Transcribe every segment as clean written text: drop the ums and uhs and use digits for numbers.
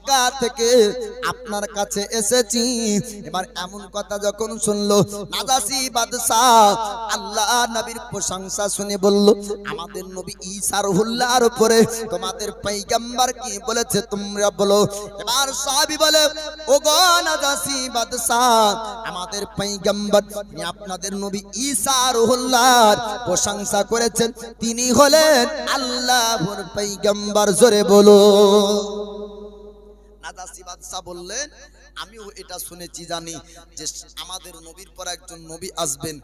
মক্কা থেকে আপনার কাছে এসেছি। এবার এমন কথা যখন শুনলো নাজাসী বাদশা, আল্লাহ নবীর প্রশংসা শুনে বলল, আমাদের নবী ঈসা রুহুল্লাহর উপরে তোমাদের পয়গম্বর কি বলেছে তোমরা বলো। এবার সাহাবী বলে, ওগো নাজাসী বাদশা, আমাদের পয়গম্বর আপনাদের নবী ঈসা রুহুল্লাহর প্রশংসা করেছেন, তিনি হলেন আল্লাহর পয়গম্বর। জোরে বলো। নাজাসী বাদশা বললেন, আমিও এটা শুনেছি, জানি যে আমাদের নবীর পর একজন নবী আসবেন,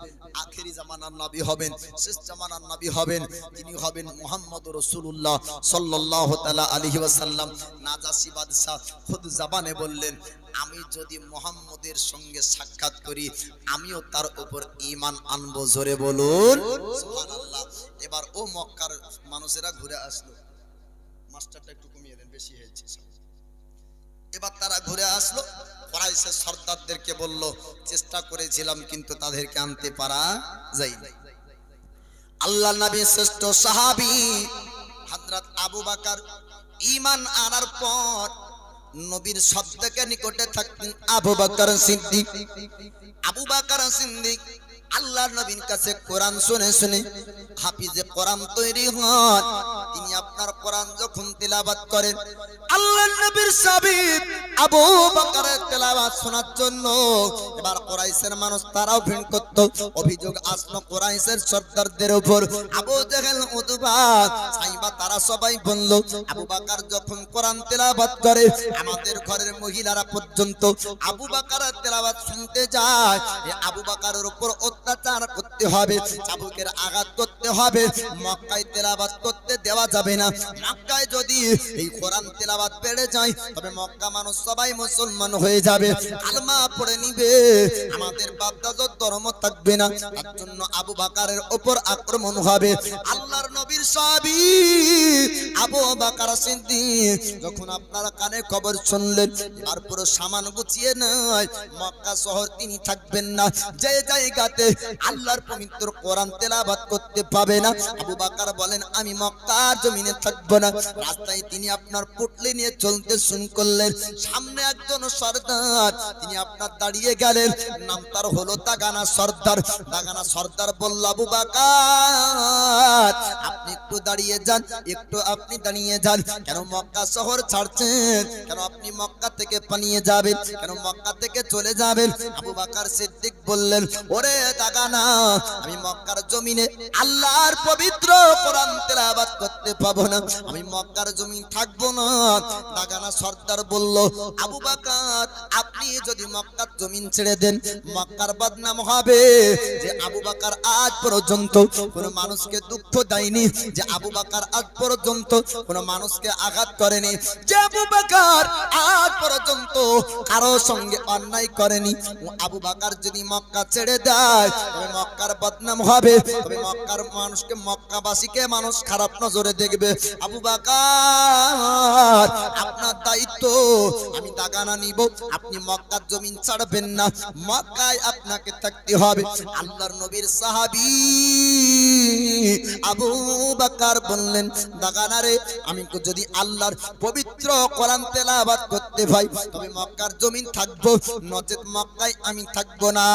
আখেরি জামানার নবী হবেন, শেষ জামানার নবী হবেন, তিনি হবেন মুহাম্মদ রাসূলুল্লাহ সাল্লাল্লাহু তাআলা আলাইহি ওয়াসাল্লাম। নাজাসী বাদশা খুদ জবানে বললেন, আমি যদি মুহাম্মদের সঙ্গে সাক্ষাৎ করি আমিও তার উপর ঈমান আনবো। জোরে বলুন সুবহানাল্লাহ। এবার ও মক্কার মানুষেরা ঘুরে আসলো, মাস্টারটা একটু কমিয়ে দেন, বেশি হয়েছে। এবার তারা ঘুরে আসলো, কুরাইশের সর্দারদেরকে বলল, চেষ্টা করেছিলাম কিন্তু তাদেরকে আনতে পারা যায়নি। আল্লাহর নবীর শ্রেষ্ঠ সাহাবী হযরত আবু বকর ঈমান আনার পর নবীর সবথেকে নিকটে থাকতেন আবু বকর সিদ্দিক। আবু বকর সিদ্দিক আল্লাহর নবীর কাছে কোরআন শুনে শুনে হাফিজে কোরআন তৈরি হন। তিনি আপনার কোরআন যখন তেলাওয়াত করেন, আল্লাহর নবীর সাহাবী আবু বকরের তেলাওয়াত শোনার জন্য এবার কুরাইশের মানুষ তারাও ভিড় করত। অভিযোগ আসলো কুরাইশের সর্দারদের উপর। আবু জেহেল, উতবা, সাইবা তারা সবাই বলল, আবু বকর যখন কোরআন তেলাওয়াত করে আমাদের ঘরের মহিলারা পর্যন্ত আবু বকরের তেলাওয়াত শুনতে যায়। এই আবু বকরের উপর অত্যাচার করতে হবে, চাবুকের আঘাত করতে হবে, মক্কায় তেলাওয়াত করতে দেওয়া যাবে না। মক্কায় যদি এই কোরআন তেলাওয়াত বেড়ে যায় তবে মক্কা মানুষ সবাই মুসলমান হয়ে যাবে, কালমা পড়ে নিবে, আমাদের বাপদাদার ধর্ম থাকবে না। তার জন্য আবু বকরের উপর আক্রমণ হবে। আল্লাহর নবীর সাহাবী আবু বকর সিদ্দিক যখন আপনারা কানে খবর শুনলেন, তারপর সামান গুছিয়ে নাই, মক্কা শহর তিনি থাকবেন না। যে জায়গাতে আল্লাহর পবিত্র কোরআন তেলাওয়াত করতে পাবে না, আবু বকর বলেন আমি মক্কার জমিনে থাকবো না। রাস্তায় তিনি আপনার পুটলি নিয়ে চলতে শুরু করলেন। সামনে একজন সর্দার, তিনি আপনার দাঁড়িয়ে গেলেন, নাম তার হলো দাগানা সর্দার। দাগানা সর্দার বলল, আবু বকর আপনি একটু দাঁড়িয়ে যান, একটু আপনি দাঁড়িয়ে যান। কেন মক্কা শহর ছাড়ছেন? কেন আপনি মক্কা থেকে পালিয়ে যাবেন? কেন মক্কা থেকে চলে যাবেন? আবু বকর সিদ্দিক বললেন, ওরে দাগানা, আমি মক্কার জমিনে আল্লাহর পবিত্র কোরআন তেলাওয়াত করতে পাবো না, আমি মক্কার জমিন থাকবো না। দাগানা সর্দার বলল, আবু বকর আপনি যদি মক্কার জমিন ছেড়ে দেন মক্কার বদনাম হবে যে আবু বকর আজ পর্যন্ত কোন মানুষকে দুঃখ দেয়নি, যে আবু বকর আজ পর্যন্ত কোন মানুষকে আঘাত করেনি, যে আবু বকর আজ পর্যন্ত কারো সঙ্গে অন্যায় করেনি। আবু বকর যদি মক্কা ছেড়ে দেয় তবে মক্কার বদনাম হবে, তবে মক্কার মানুষকে, মক্কাবাসীকে মানুষ খারাপ নজরে দেখবে। আবু বকর আপনার দায়িত্ব, আমি দাগানা নিব, আপনি মক্কার জমিন ছাড়বেন না, মক্কায় আপনাকে থাকতে হবে। আল্লাহর নবীর সাহাবী আবু বকর বললেন, দাগানা রে, আমি যদি আল্লাহর পবিত্র কোরআন তেলাওয়াত করতে পাই তবে মক্কার জমিন থাকবো, নচেত মক্কায় আমি থাকবো না।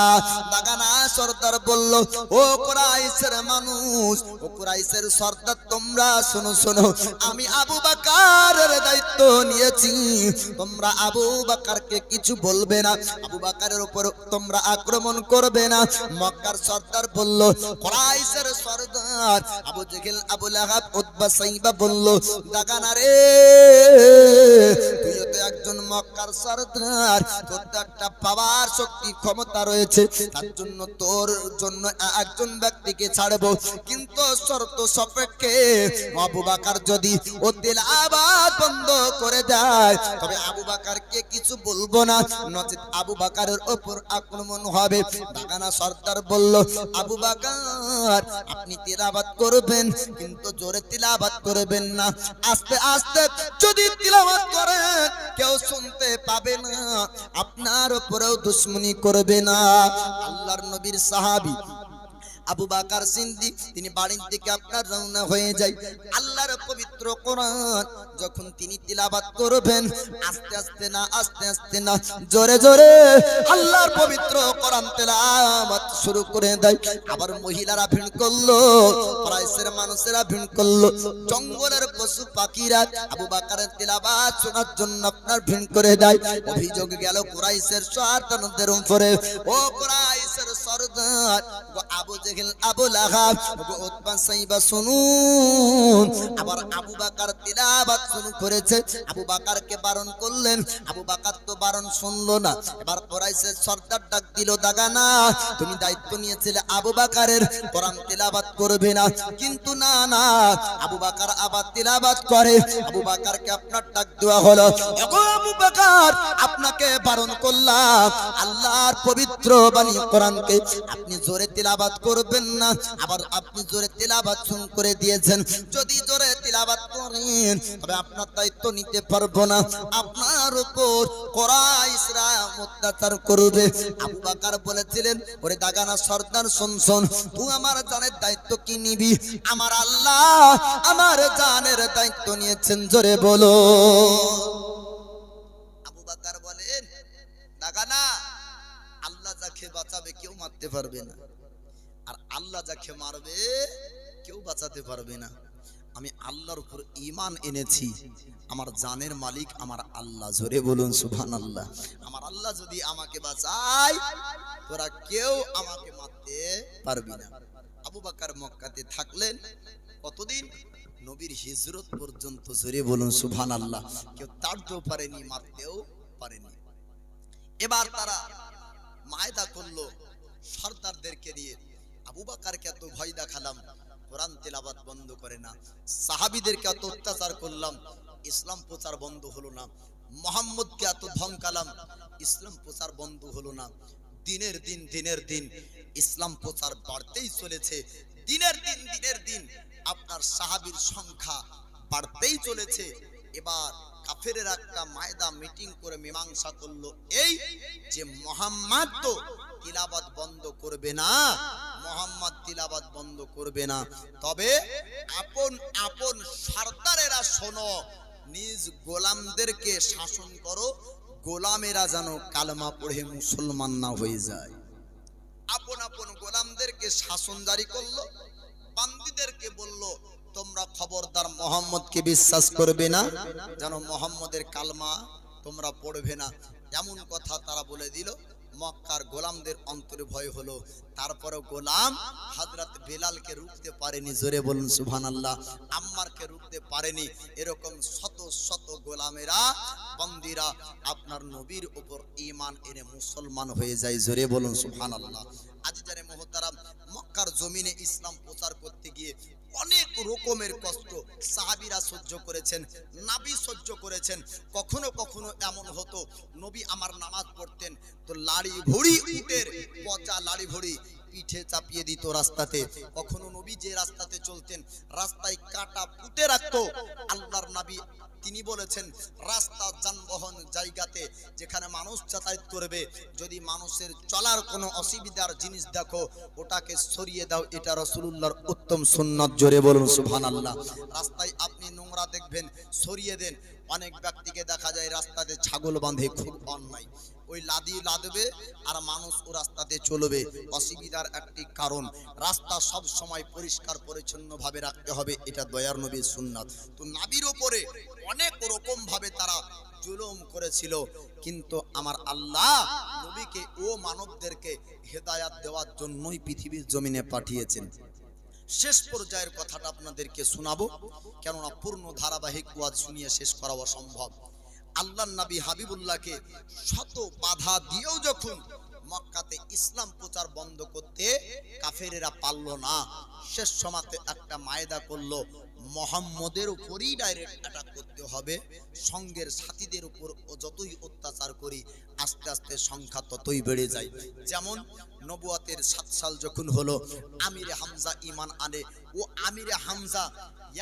দাগানা সর্দার বলল, ও কুরাইশের মানুষ, ও কুরাইশের সর্দার, তোমরা শোনো শোনো, আমি আবু বকরের দায়িত্ব নিয়েছি, তোমরা আবু বকরকে কিছু বলবে না, আবু বকরের উপর তোমরা আক্রমণ করবে না। মক্কার সর্দার বলল, কুরাইশের সর্দার আবু জেহেল, আবু লাহাব, উতবা, সাইবা বলল, দাগানা রে, তুইও তো একজন মক্কার সর্দার, তোর তো একটা পাওয়ার শক্তি ক্ষমতা রয়েছে, তার জন্য তোর জন্য একজন ব্যক্তিকে ছাড়বো, কিন্তু শর্ত সাপেক্ষে আবু বকর যদি ও তেলাওয়াত বন্ধ করে দেয় তবে আবু বকরকে কিছু বলবো না, নচেত আবু বকরের উপর আক্রমণ হবে। দাগানা সর্দার বলল, আবু বকর আপনি তেলাওয়াত করবেন কিন্তু জোরে তেলাওয়াত করবেন না, আস্তে আস্তে যদি তেলাওয়াত করেন কেউ শুনতে পাবে না, আপনার উপরেও দুশমনি করবে না। আল্লাহর নবীর সাহাবী আবু বকর সিদ্দিক তিনি বাড়ির দিকে আপনার রওনা হয়ে যায়। আল্লাহর পবিত্র কোরআন যখন তিনি তিলাওয়াত করবেন, আস্তে আস্তে না, আস্তে আস্তে না, জোরে জোরে আল্লাহর পবিত্র কোরআন তিলাওয়াত শুরু করে দেয়। আবার মহিলারা ভিড় করলো, প্রাইসের মানুষেরা ভিড় করলো, জঙ্গলের পশু পাখিরা আবু বকরের তিলাওয়াত শোনার জন্য আপনার ভিড় করে দেয়। অভিযোগ গেল কুরাইশের সর্দারদের উপরে। ও কুরাইশের সর্দার, ও আবু জেহেল, আবু লাহাব, ও উতবা সাইবা, শুনুন, আবার আবু বকর তিলাওয়াত শুরু করেছে। আবু বকরকে বারণ করলেন, আবু বকর তো বারণ শুনলো না। এবার কুরাইশের সর্দার ডাক দিল, দাগানা, তুমি দায়িত্ব নিয়েছিলে আবু বকরের কোরআন তিলাওয়াত করবে না, কিন্তু না না, আবু বকর আবার তিলাওয়াত করে। আবু বকরকে আপনার ডাক দেওয়া হলো, ওগো আবু বকর, আপনাকে বারণ করলাম আল্লাহর পবিত্র বাণী কোরআনকে আপনি জোরে তিলাওয়াত করবেন না, আবার আপনি জোরে তিলাওয়াত শুরু করে দিয়েছেন। যদি জোরে তিলাওয়াত করেন তবে আপনার দায়িত্ব নিতে পারবো না, আপনার উপর কুরাইশরা অত্যাচার করবে। আবু বকর বলেছিলেন, ওরে দাগানা সর্দার, শুন শুন, তুই আমার জানের দায়িত্ব কি নিবি? আমার আল্লাহ আমার জানের দায়িত্ব নিয়েছেন, জোরে বলো। আবু বকর বলেন, দাগানা, আল্লাহ যাকে বাঁচাবে কেউ মারতে পারবে না, আর আল্লাহ যাকে মারবে কেউ বাঁচাতে পারবে না। আমি আল্লাহর উপর ঈমান এনেছি, আমার জানের মালিক আমার আল্লাহ, জোরে বলুন সুবহানাল্লাহ। আমার আল্লাহ যদি আমাকে বাঁচায় তোরা কেউ আমাকে মারতে পারবি না। আবু বকর মক্কাতে থাকলেন কতদিন? নবীর হিজরত পর্যন্ত, জোরে বলুন সুবহানাল্লাহ। কেউ তাড়তেও পারেনি, মারতেও পারেনি। এবার তারা মায়দা করলো সর্দারদেরকে দিয়ে, আবু বকরকে এত ভয় দেখালাম, কোরআন তেলাওয়াত বন্ধ করে না, সাহাবীদেরকে এত অত্যাচার করলাম, ইসলাম প্রচার বন্ধ হলো না, মুহাম্মদকে এত ধমকালাম, ইসলাম প্রচার বন্ধ হলো না। দিনের দিন ইসলাম প্রচার বাড়তেই চলেছে, দিনের দিন আপনার সাহাবীর সংখ্যা বাড়তেই চলেছে। এবার কাফেরের একটা মায়দা মিটিং করে মীমাংসা করলো, এই যে মুহাম্মদ তো তিলাওয়াত বন্ধ করবে না, মুহাম্মদ তিলাওয়াত বন্ধ করবে না, তবে আপন আপন সরদারেরা শোনো, নিজ গোলামদেরকে শাসন করো, গোলামেরা যেন কালেমা পড়ে মুসলমান না হয়ে যায়। আপন আপন গোলামদেরকে শাসন জারি করলো, বান্দীদেরকে বলল, তোমরা খবরদার মুহাম্মদকে বিশ্বাস করবে না, যেন মুহাম্মদের কালমা তোমরা পড়বে না, এমন কথা তারা বলে দিল। মক্কার গোলামদের অন্তরে ভয় হলো। তারপরে গোলাম হযরত বেলালকে রুখতে পারেনি, জোরে বলুন সুবহানাল্লাহ। আম্মারকে রুখতে পারেনি। এরকম শত শত গোলামেরা, বন্দীরা আপনার নবীর উপর ঈমান এনে মুসলমান হয়ে যায়, জোরে বলুন সুবহানাল্লাহ। আজিজানে মুহতারাম, মক্কার জমিনে ইসলাম প্রচার করতে গিয়ে অনেক রকমের কষ্ট সাহাবীরা সহ্য করেছেন, নবী সহ্য করেছেন। কখনো কখনো এমন হতো, নবী আমার নামাজ পড়তেন তো লাড়ি ভুড়ি, উটের পচা লাড়ি ভুড়ি পিঠে চাপিয়ে দিত রাস্তাতে। কখনো নবী যে রাস্তাতে চলতেন রাস্তায় কাটা পুঁতে রাখতো। আল্লাহর নবী তিনি বলেছেন, রাস্তা যানবাহন জায়গাতে যেখানে মানুষ যাতায়াত করবে, যদি মানুষের চলার কোনো অসুবিধার জিনিস দেখো ওটাকে সরিয়ে দাও, এটা রাসূলুল্লাহর উত্তম সুন্নাত, জোরে বলুন সুবহানাল্লাহ। রাস্তায় আপনি নোংরা দেখবেন, সরিয়ে দেন। অনেক ব্যক্তিকে দেখা যায় রাস্তাতে ছাগল বাঁধে, খুব অন্যায়। ওই লাদি লাদবে আর মানুষ ও রাস্তাতে চলবে, অসুবিধার একটি কারণ। রাস্তা সব সময় পরিষ্কার পরিচ্ছন্ন ভাবে রাখতে হবে, এটা দয়ার নবীর সুন্নাত। তো নবীর উপরে অনেক রকম ভাবে তারা জুলুম করেছিল, কিন্তু আমার আল্লাহ নবীকে ও মানবদেরকে হেদায়াত দেওয়ার জন্যই পৃথিবীর জমিনে পাঠিয়েছেন। শেষ পর্যায়ের কথাটা আপনাদেরকে শোনাবো, কেননা পূর্ণ ধারাবাহিক ওয়াজ শুনিয়ে শেষ করা অসম্ভব। আল্লাহর নবী হাবিবুল্লাহকে শত বাধা দিয়েও যখন মক্কাতে ইসলাম প্রচার বন্ধ করতে কাফেরেরা পারল না, শেষ সময়তে একটা মায়দা করলো, মুহাম্মদের উপরই ডাইরেক্ট অ্যাটাক করতে হবে। সঙ্গের সাথীদের উপর যতই অত্যাচার করি আস্তে আস্তে সংখ্যা ততই বেড়ে যায়। যেমন নবুয়াতের 7 সাল যখন হলো, আমিরে হামজা ঈমান আনে, ও আমিরে হামজা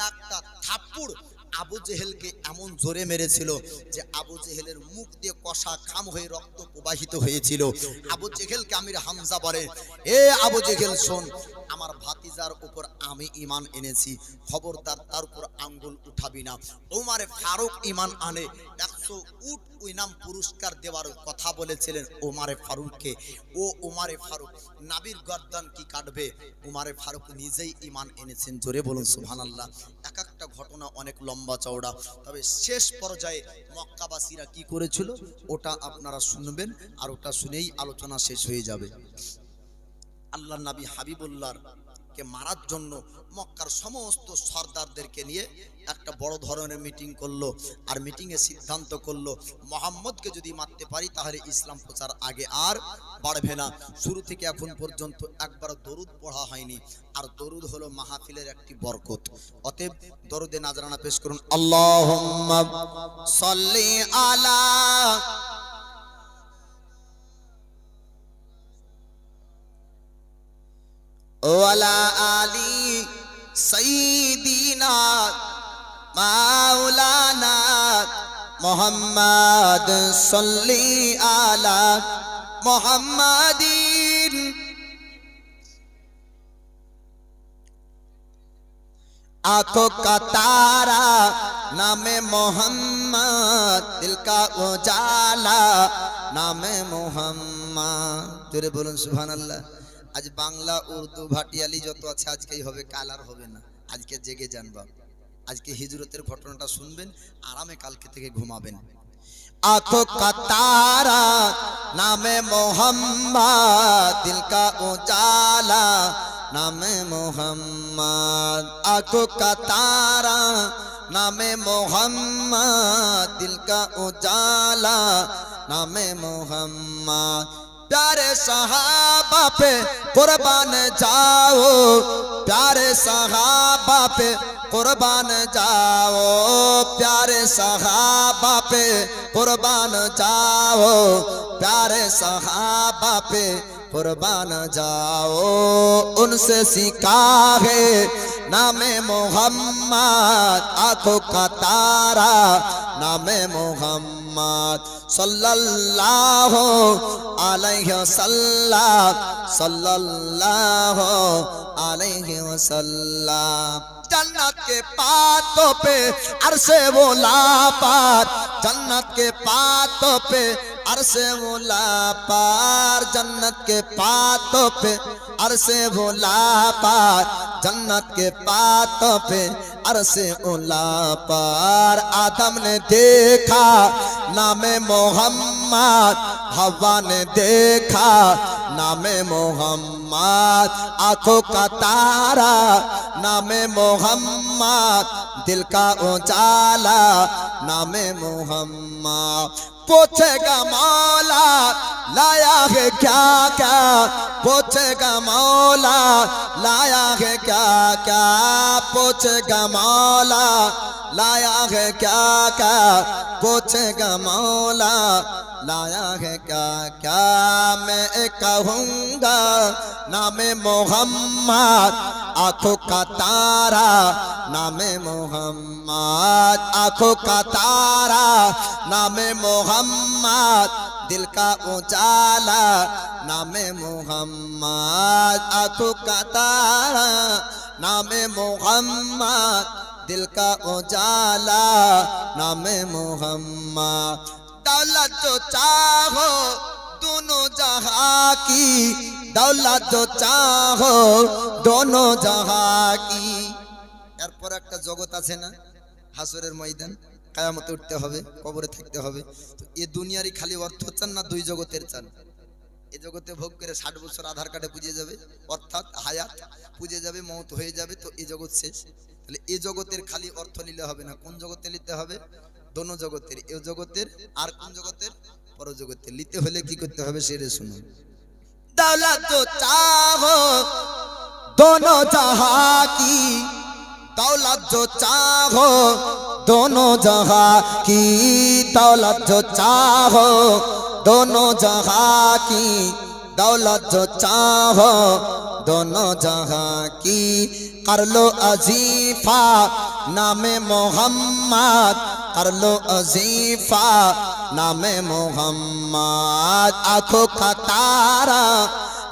একটা থাপ্পড় আবু জেহেলকে এমন জোরে মেরেছিল যে আবু জেহেলের মুখ দিয়ে কষা খাম হয়ে রক্ত প্রবাহিত হয়েছিল। আবু জেহেলকে আমির হামজা বলে, এ আবু জেহেল শোন, আমার ভাতিজার উপর আমি ঈমান এনেছি, খবরদার তার উপর আঙ্গুল উঠাবি না। ওমরে ফারুক ঈমান আনে, 100 উট ওই নাম পুরস্কার দেওয়ার কথা বলেছিলেন ওমরে ফারুককে। ও ওমরে ফারুক নাবির গর্দান কি কাটবে, ওমরে ফারুক নিজেই ঈমান এনেছেন। জোরে বলুন সুবহানাল্লাহ। এক একটা ঘটনা অনেক লম্বা চওড়া, তবে শেষ পর্যায়ে মক্কাবাসীরা কি করেছিল ওটা আপনারা শুনবেন, আর ওটা শুনেই আলোচনা শেষ হয়ে যাবে। আল্লাহর নবী হাবিবুল্লাহর কে মারার জন্য মক্কার সমস্ত সর্দারদেরকে নিয়ে একটা বড় ধরনের মিটিং করলো, আর মিটিংয়ে সিদ্ধান্ত করলো মুহাম্মদকে যদি মারতে পারি তাহলে ইসলাম প্রচার আগে আর বাড়বে না। শুরু থেকে এখন পর্যন্ত একবার দরুদ পড়া হয়নি, আর দরুদ হলো মাহফিলের একটি বরকত। অতএব দরুদে নাজরানা পেশ করুন। আল্লাহুম্মা সাল্লি আলা ওয়ালা আলি সাইয়্যিদিনা মাওলানা মুহাম্মদ সাল্লি আলা মুহাম্মাদিন। आंखों का तारा नामे मोहम्मद, दिल का उजाला नामे मोहम्मद। जोरे बोलুন সুবহানাল্লাহ। আজ বাংলা উর্দু ভাটিয়ালি যত আছে আজকেই হবে, কাল আর হবে না। আজকে জেগে যান বাপ, আজকে হিজরতের ঘটনাটা শুনবেন, আরামে কালকে থেকে ঘুমাবেন। आंखों का तारा नामे मोहम्मद, दिल का उजाला नामे मोहम्मद। आंखों का तारा नामे मोहम्मद, दिल का उजाला नामे मोहम्मद। प्यारे सहाबा पे कुर्बान जाओ, प्यारे सहाबा पे कुर्बान जाओ, प्यारे सहाबा पे कुर्बान जाओ, प्यारे सहाबा पे कुर्बान जाओ। उनसे सीखा है नामे मोहम्मद, आंखों का तारा नामे मोहम्मद। सल्लल्लाहु अलैहि वसल्लम, सल्लल्लाहु अलैहि वसल्लम। जन्नत के पातों पे अरसे मुला पार, जन्नत के पातों पे अरसे मुला पार, जन्नत के पातों पे अरसे मुला पार, जन्नत के पातों पे अरसे उला पार। आदम ने देखा नामे मोहम्मद, हवा ने देखा नामे मोहम्मद। आंखों का तारा नामे मोहम्मद, दिल का उजाला नामे मोहम्मद। पूछेगा मौला लाया है क्या क्या, पूछेगा मौला लाया है क्या क्या, पूछेगा मौला लाया है क्या क्या, पूछेगा मौला लाया है क्या क्या। मैं कहूँगा नामे मोहम्मद, आंखों का तारा नामे मोहम्मद, आंखों का तारा नामे मोहम्मद, दिल का उजाला नामे मोहम्मद। आंखों का तारा नामे मोहम्मद, दिल का उजाला नामे मोहम्मद। दौलत जो चाहो दोनों जहां की, दौलत जो चाहो दोनों जहां की। এরপর একটা জগৎ আছে না, হাসরের ময়দান, কিয়ামতে উঠতে হবে, কবরে থাকতে হবে। তো এই দুনিয়ারই খালি অর্থ চান না দুই জগতের চান? এই জগতে ভোগ করে 60 বছর আধার কার্ডে পুজে যাবে, অর্থাৎ হায়াত পুজে যাবে, মওত হয়ে যাবে, তো এই জগৎ শেষ। তাহলে এই জগতের খালি অর্থ নিলে হবে না, কোন জগতে নিতে হবে? দোনো জগতের, এই জগতের আর কোন জগতের? পরজগতের। নিতে হলে কি করতে হবে সেটা শুনুন। दौलत जो चाहो दोनों जहां की, दौलत जो चाहो दोनों जहां की, दौलत जो चाहो दोनों जहां की, दौलत जो चाहो दोनों जहां की। कर लो अजीफा नामे मोहम्मद, कर लो अजीफा नामे मोहम्मद। आंखों का तारा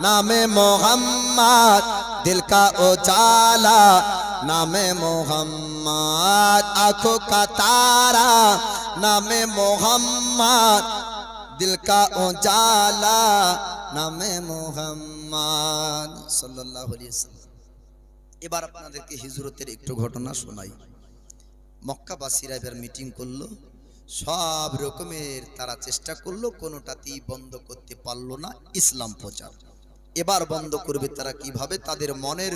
नामे मोहम्मद, दिल का उजाला नामे मोहम्मद, आंखों का तारा नामे मोहम्मद, दिल का उजाला नामे मोहम्मद सल्लल्लाहु अलैहि वसल्लम। এবার আপনাদেরকে হিজরতের একটু ঘটনা শোনাই। মক্কাবাসীরা এবার মিটিং করলো, সব রকমের তারা চেষ্টা করলো, কোনোটাতেই বন্ধ করতে পারলো না ইসলাম প্রচার। এবার বন্ধ করবে তারা কিভাবে, তাদের মনের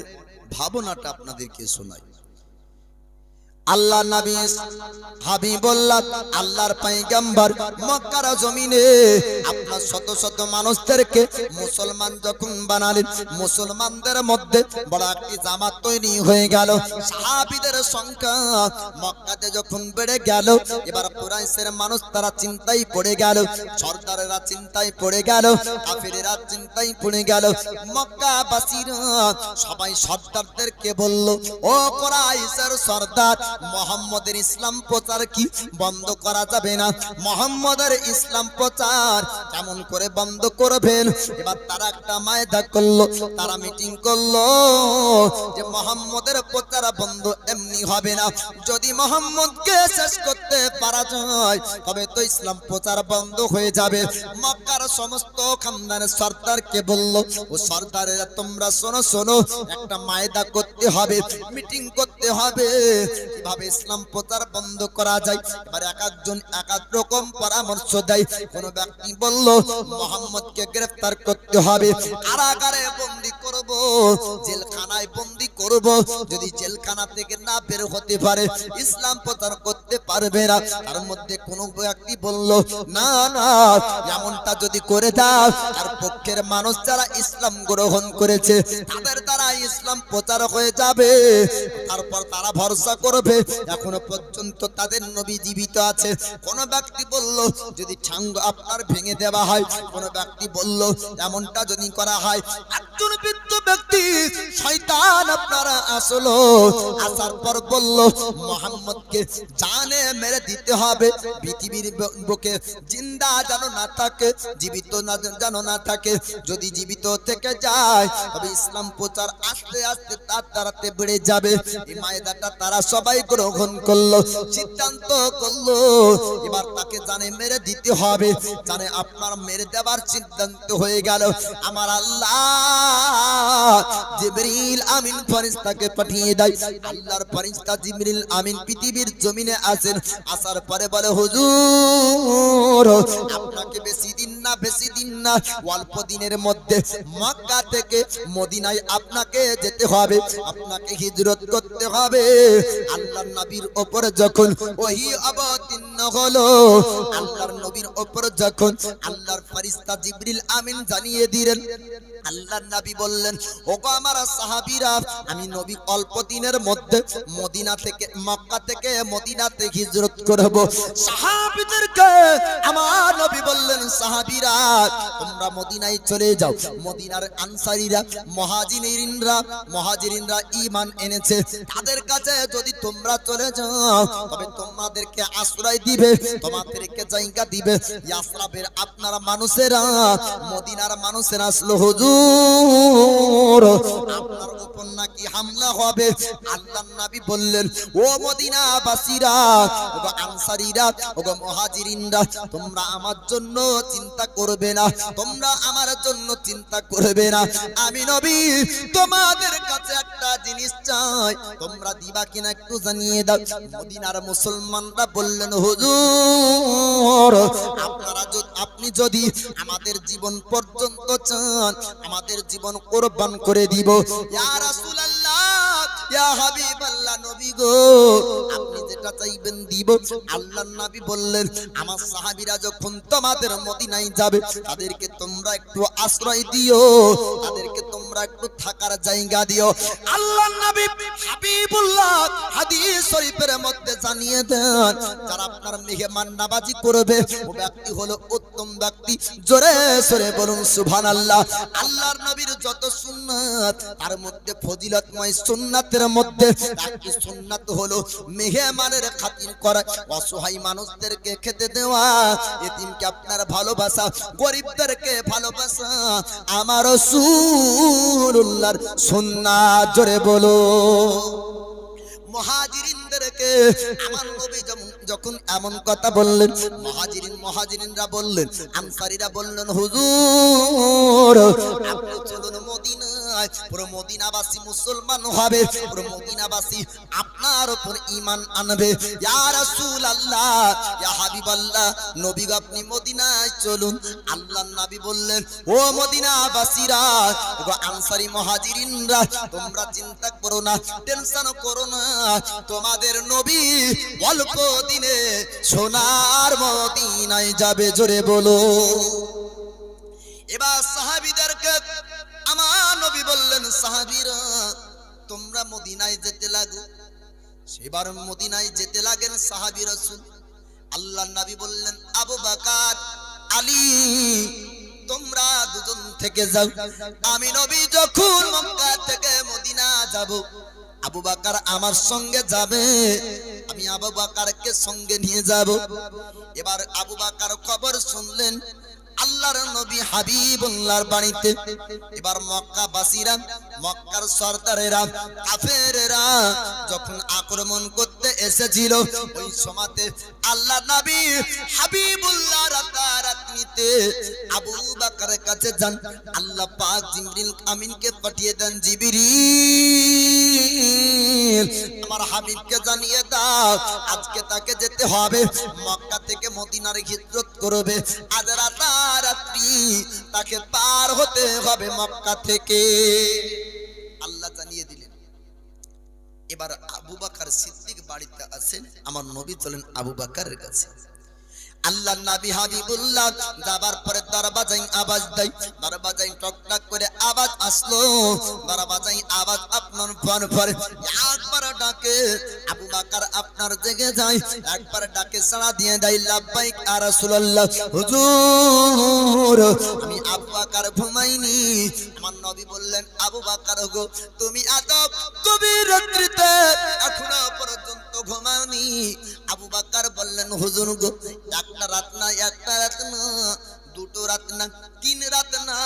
ভাবনাটা আপনাদেরকে শোনাই। আল্লাহ নবী হাবিবুল্লাহ আল্লাহর পয়গম্বর মক্কার জমিনে আপনার শত শত মানুষদেরকে মুসলমান যখন বানালেন, মুসলমানদের মধ্যে বড় একটি জামাত তৈরি হয়ে গেল। সাহাবীদের সংখ্যা মক্কাতে যখন বেড়ে গেল, এবার কুরাইশের মানুষ তারা চিন্তায় পড়ে গেল, সরদারেরা চিন্তায় পড়ে গেল, কাফিরেরা চিন্তায় পড়ে গেল। মক্কাবাসীরা সবাই সরদারদেরকে বলল, ও কুরাইশের সরদার, মোহাম্মদের ইসলাম প্রচার কি বন্ধ করা যাবে না? মোহাম্মদের ইসলাম প্রচার কেমন করে বন্ধ করবেন? এবার তারা একটা মায়দা করলো, তারা মিটিং করলো যে মোহাম্মদের প্রচার বন্ধ এমনি হবে না, যদি মোহাম্মদকে শেষ করতে পারা যায় তবে তো ইসলাম প্রচার বন্ধ হয়ে যাবে। মক্কার সমস্ত খানদানের সরদারকে বললো, ও সরদারেরা তোমরা শোনো শোনো, একটা মায়দা করতে হবে, মিটিং করতে হবে, কিভাবে ইসলাম প্রচার বন্ধ করা যায়। এবার এক একজন এক এক রকম পরামর্শ দেয়। কোন ব্যক্তি বলল মুহাম্মদকে গ্রেফতার করতে হবে, কারাগারে বন্দী করব, জেলখানায় বন্দী করব, যদি জেলখানা থেকে না বের হতে পারে ইসলাম প্রচার করতে পারবে না। তার মধ্যে কোন ব্যক্তি বলল, না না, এমনটা যদি করে দাও তার পক্ষের মানুষ যারা ইসলাম গ্রহণ করেছে তাদের দ্বারা ইসলাম প্রচার হয়ে যাবে, তারপর তারা ভরসা করবে, এখনো পর্যন্ত তাদের নবী জীবিত আছে। কোন ব্যক্তি বলল যদি ঠাঙ্গ আপনার ভেঙে দেওয়া হয়, কোন ব্যক্তি বলল এমনটা যদি করা হয়। একজন বৃদ্ধ ব্যক্তি শয়তান আপনারা আসলো, আসার পর বলল মুহাম্মদকে জানে মেরে দিতে হবে, পৃথিবীর বুকে জিন্দা যেন না থাকে, জীবিত না যেন না থাকে, যদি জীবিত থেকে যায় তবে ইসলাম প্রচার আস্তে আস্তে তার দ্বারাতে বেড়ে যাবে। এই মায়দাটা তারা সবাই গ্রহণ করলো, সিদ্ধান্ত করলো এবার তাকে জানে মেরে দিতে হবে। জানে আপনার মেরে দেওয়ার সিদ্ধান্ত হয়ে গেল। আমার আল্লাহ জিবরিল আমিন ফেরেশতাকে পাঠিয়ে দেয়। আল্লাহর ফেরেশতা জিবরিল আমিন পৃথিবীর জমিনে আসেন, আসার পরে বলে হুজুর আপনাকে বেশি দিন না অল্প দিনের মধ্যে মক্কা থেকে মদিনায় আপনাকে যেতে হবে, আপনাকে হিজরত করতে হবে। আল্লাহর নবীর উপরে যখন ওহী অবতীর্ণ হলো, আল্লাহর নবীর উপরে যখন আল্লাহর ফেরেশতা জিবরিল আমিন জানিয়ে দিলেন, আল্লাহর নবী বললেন, ওগো আমার সাহাবীরা, আমি নবী অল্প দিনের মধ্যে মদিনা থেকে মক্কা থেকে মদিনাতে হিজরত করব। সাহাবীদেরকে আমার নবী বললেন, সাহাবীরা তোমরা মদিনায় চলে যাও। মদিনার আনসারীরা মুহাজিরিনরা ঈমান এনেছে, তাদের কাছে যদি তোমরা চলে যাও তবে তোমাদেরকে আশ্রয় দিবে, তোমাদেরকে জায়গা দিবে। ইয়াসরাবের আপনারা মানুষেরা, মদিনার মানুষেরা আসলো, হুজুর আপনার উপর নাকি হামলা হবে। আল্লাহর নবী বললেন, ও মদিনাবাসীরা, ও আনসারীরা, ও মুহাজিরিনরা, তোমরা আমার জন্য চিন্তা করবে না, তোমরা আমার জন্য চিন্তা করবে না। আমি নবী তোমাদের কাছে একটা জিনিস চাই, তোমরা দিবা কিনা একটু জানিয়ে দাও। মদিনার মুসলমানরা বললেন, হুজুর আপনি যদি আমাদের জীবন পর্যন্ত চান আমাদের জীবন কোরবান করে দিব। ইয়া রাসূলুল্লাহ, ইয়া হাবিবাল্লাহ, নবী গো আপনি যেটা চাইবেন দিব। আল্লাহর নবী বললেন, আমার সাহাবীরা যখন তোমাদের মদিনায় যাবে তাদেরকে তোমরা একটু আশ্রয় দিও, তাদেরকে তোমরা একটু থাকার জায়গা দিও। আল্লাহর নবী হাবিবুল্লাহ হাদিস শরীফের মধ্যে জানিয়ে দেন, যারা আপনার মেহমান নওয়াজি করবে ও ব্যক্তি হলো উত্তম ব্যক্তি। জোরে সরে বলুন সুবহানাল্লাহ। আল্লাহর নবীর যত সুন্নাত তার মধ্যে ফজিলতময় সুন্নাতের সুন্নাতের মধ্যে একটি সুন্নাত হলো মেহমানের খাতির করা, অসহায় মানুষদেরকে খেতে দেওয়া, এতিমকে আপনার ভালোবাসা, গরিবদেরকে ভালোবাসা আমার রাসূলুল্লাহর সুন্নাত। জোরে বলো। মুহাজিরিনদেরকে আমার নবী যখন এমন কথা বললেন, মুহাজিরিনরা বললেন, আনসারীরা বললেন, হুজুর আপনি চলুন মদিনায়, পুরো মদিনাবাসী মুসলমান হবে, পুরো মদিনাবাসী আপনার উপর ঈমান আনবে। ইয়া রাসূলুল্লাহ, ইয়া হাবিবাল্লাহ, নবী আপনি মদিনায় চলুন। আল্লাহর নবী বললেন, ও মদিনাবাসীরা, ও আনসারী মুহাজিরিনরা, তোমরা চিন্তা করো না, টেনশন করো না, তোমাদের নবী অল্প দিনে সোনার মদিনায় যাবে। জোরে বলো। এবার সাহাবীদেরকে আমার নবী বললেন, সাহাবীরা তোমরা মদিনায় যেতে লাগো। সেবার মদিনায় যেতে লাগেন সাহাবী রাসূল। আল্লাহর নবী বললেন, আবু বকর, আলী তোমরা দুজন থেকে যাও, আমি নবী যখন মক্কা থেকে মদিনা যাব, আবু বকর আমার সঙ্গে যাবে, আমি আবু বকরকে সঙ্গে নিয়ে যাব। এবার আবু বকর খবর শুনলেন আল্লাহর নবী হাবিবুল্লাহর বাড়িতে। এবার মক্কাবাসীরা, মক্কার সরদারেরা, কাফেরেরা যখন আক্রমণ করতে এসেছিল, ওই সময়তে আল্লাহর নবী হাবিবুল্লাহ রাতারাতিতে আবু বকরের কাছে যান। আল্লাহ পাক জিবরিল আমিনকে পাঠিয়ে দেন, জিবরিল আমার হাবিবকে জানিয়ে দাও আজকে তাকে যেতে হবে, মক্কা থেকে মদিনার হিজরত করবে, আজ রাতারাতি তাকে পার হতে হবে মক্কা থেকে। আল্লাহ জানিয়ে দিলেন। এবার আবু বকর সিদ্দিক বাড়িতে আছেন, আমার নবী চলেন আবু বকরের কাছে। আল্লাহর নবী হাবিবুল্লাহ যাবার পরে দরবাজায় আওয়াজ দেয়, দরবাজায় টকটক করে আওয়াজ আসলো, দরবাজায় আওয়াজ আপনার ফর ফর একবার ডাকে, আবু বকর আপনার জেগে যায়, একবার ডাকে সাড়া দিয়ে দেয়, লাব্বাইক ইয়া রাসূলুল্লাহ, হুজুর আমি আবু বকর ঘুমাইনি। আমার নবী বললেন, আবু বকর গো তুমি এত গভীর রাত্রিতে এখনো পর্যন্ত ঘুমাওনি। আবু বকর বললেন, হুজুর গো একটা রাত না, একটা রাত না, দুটো রাত না, তিন রাত না,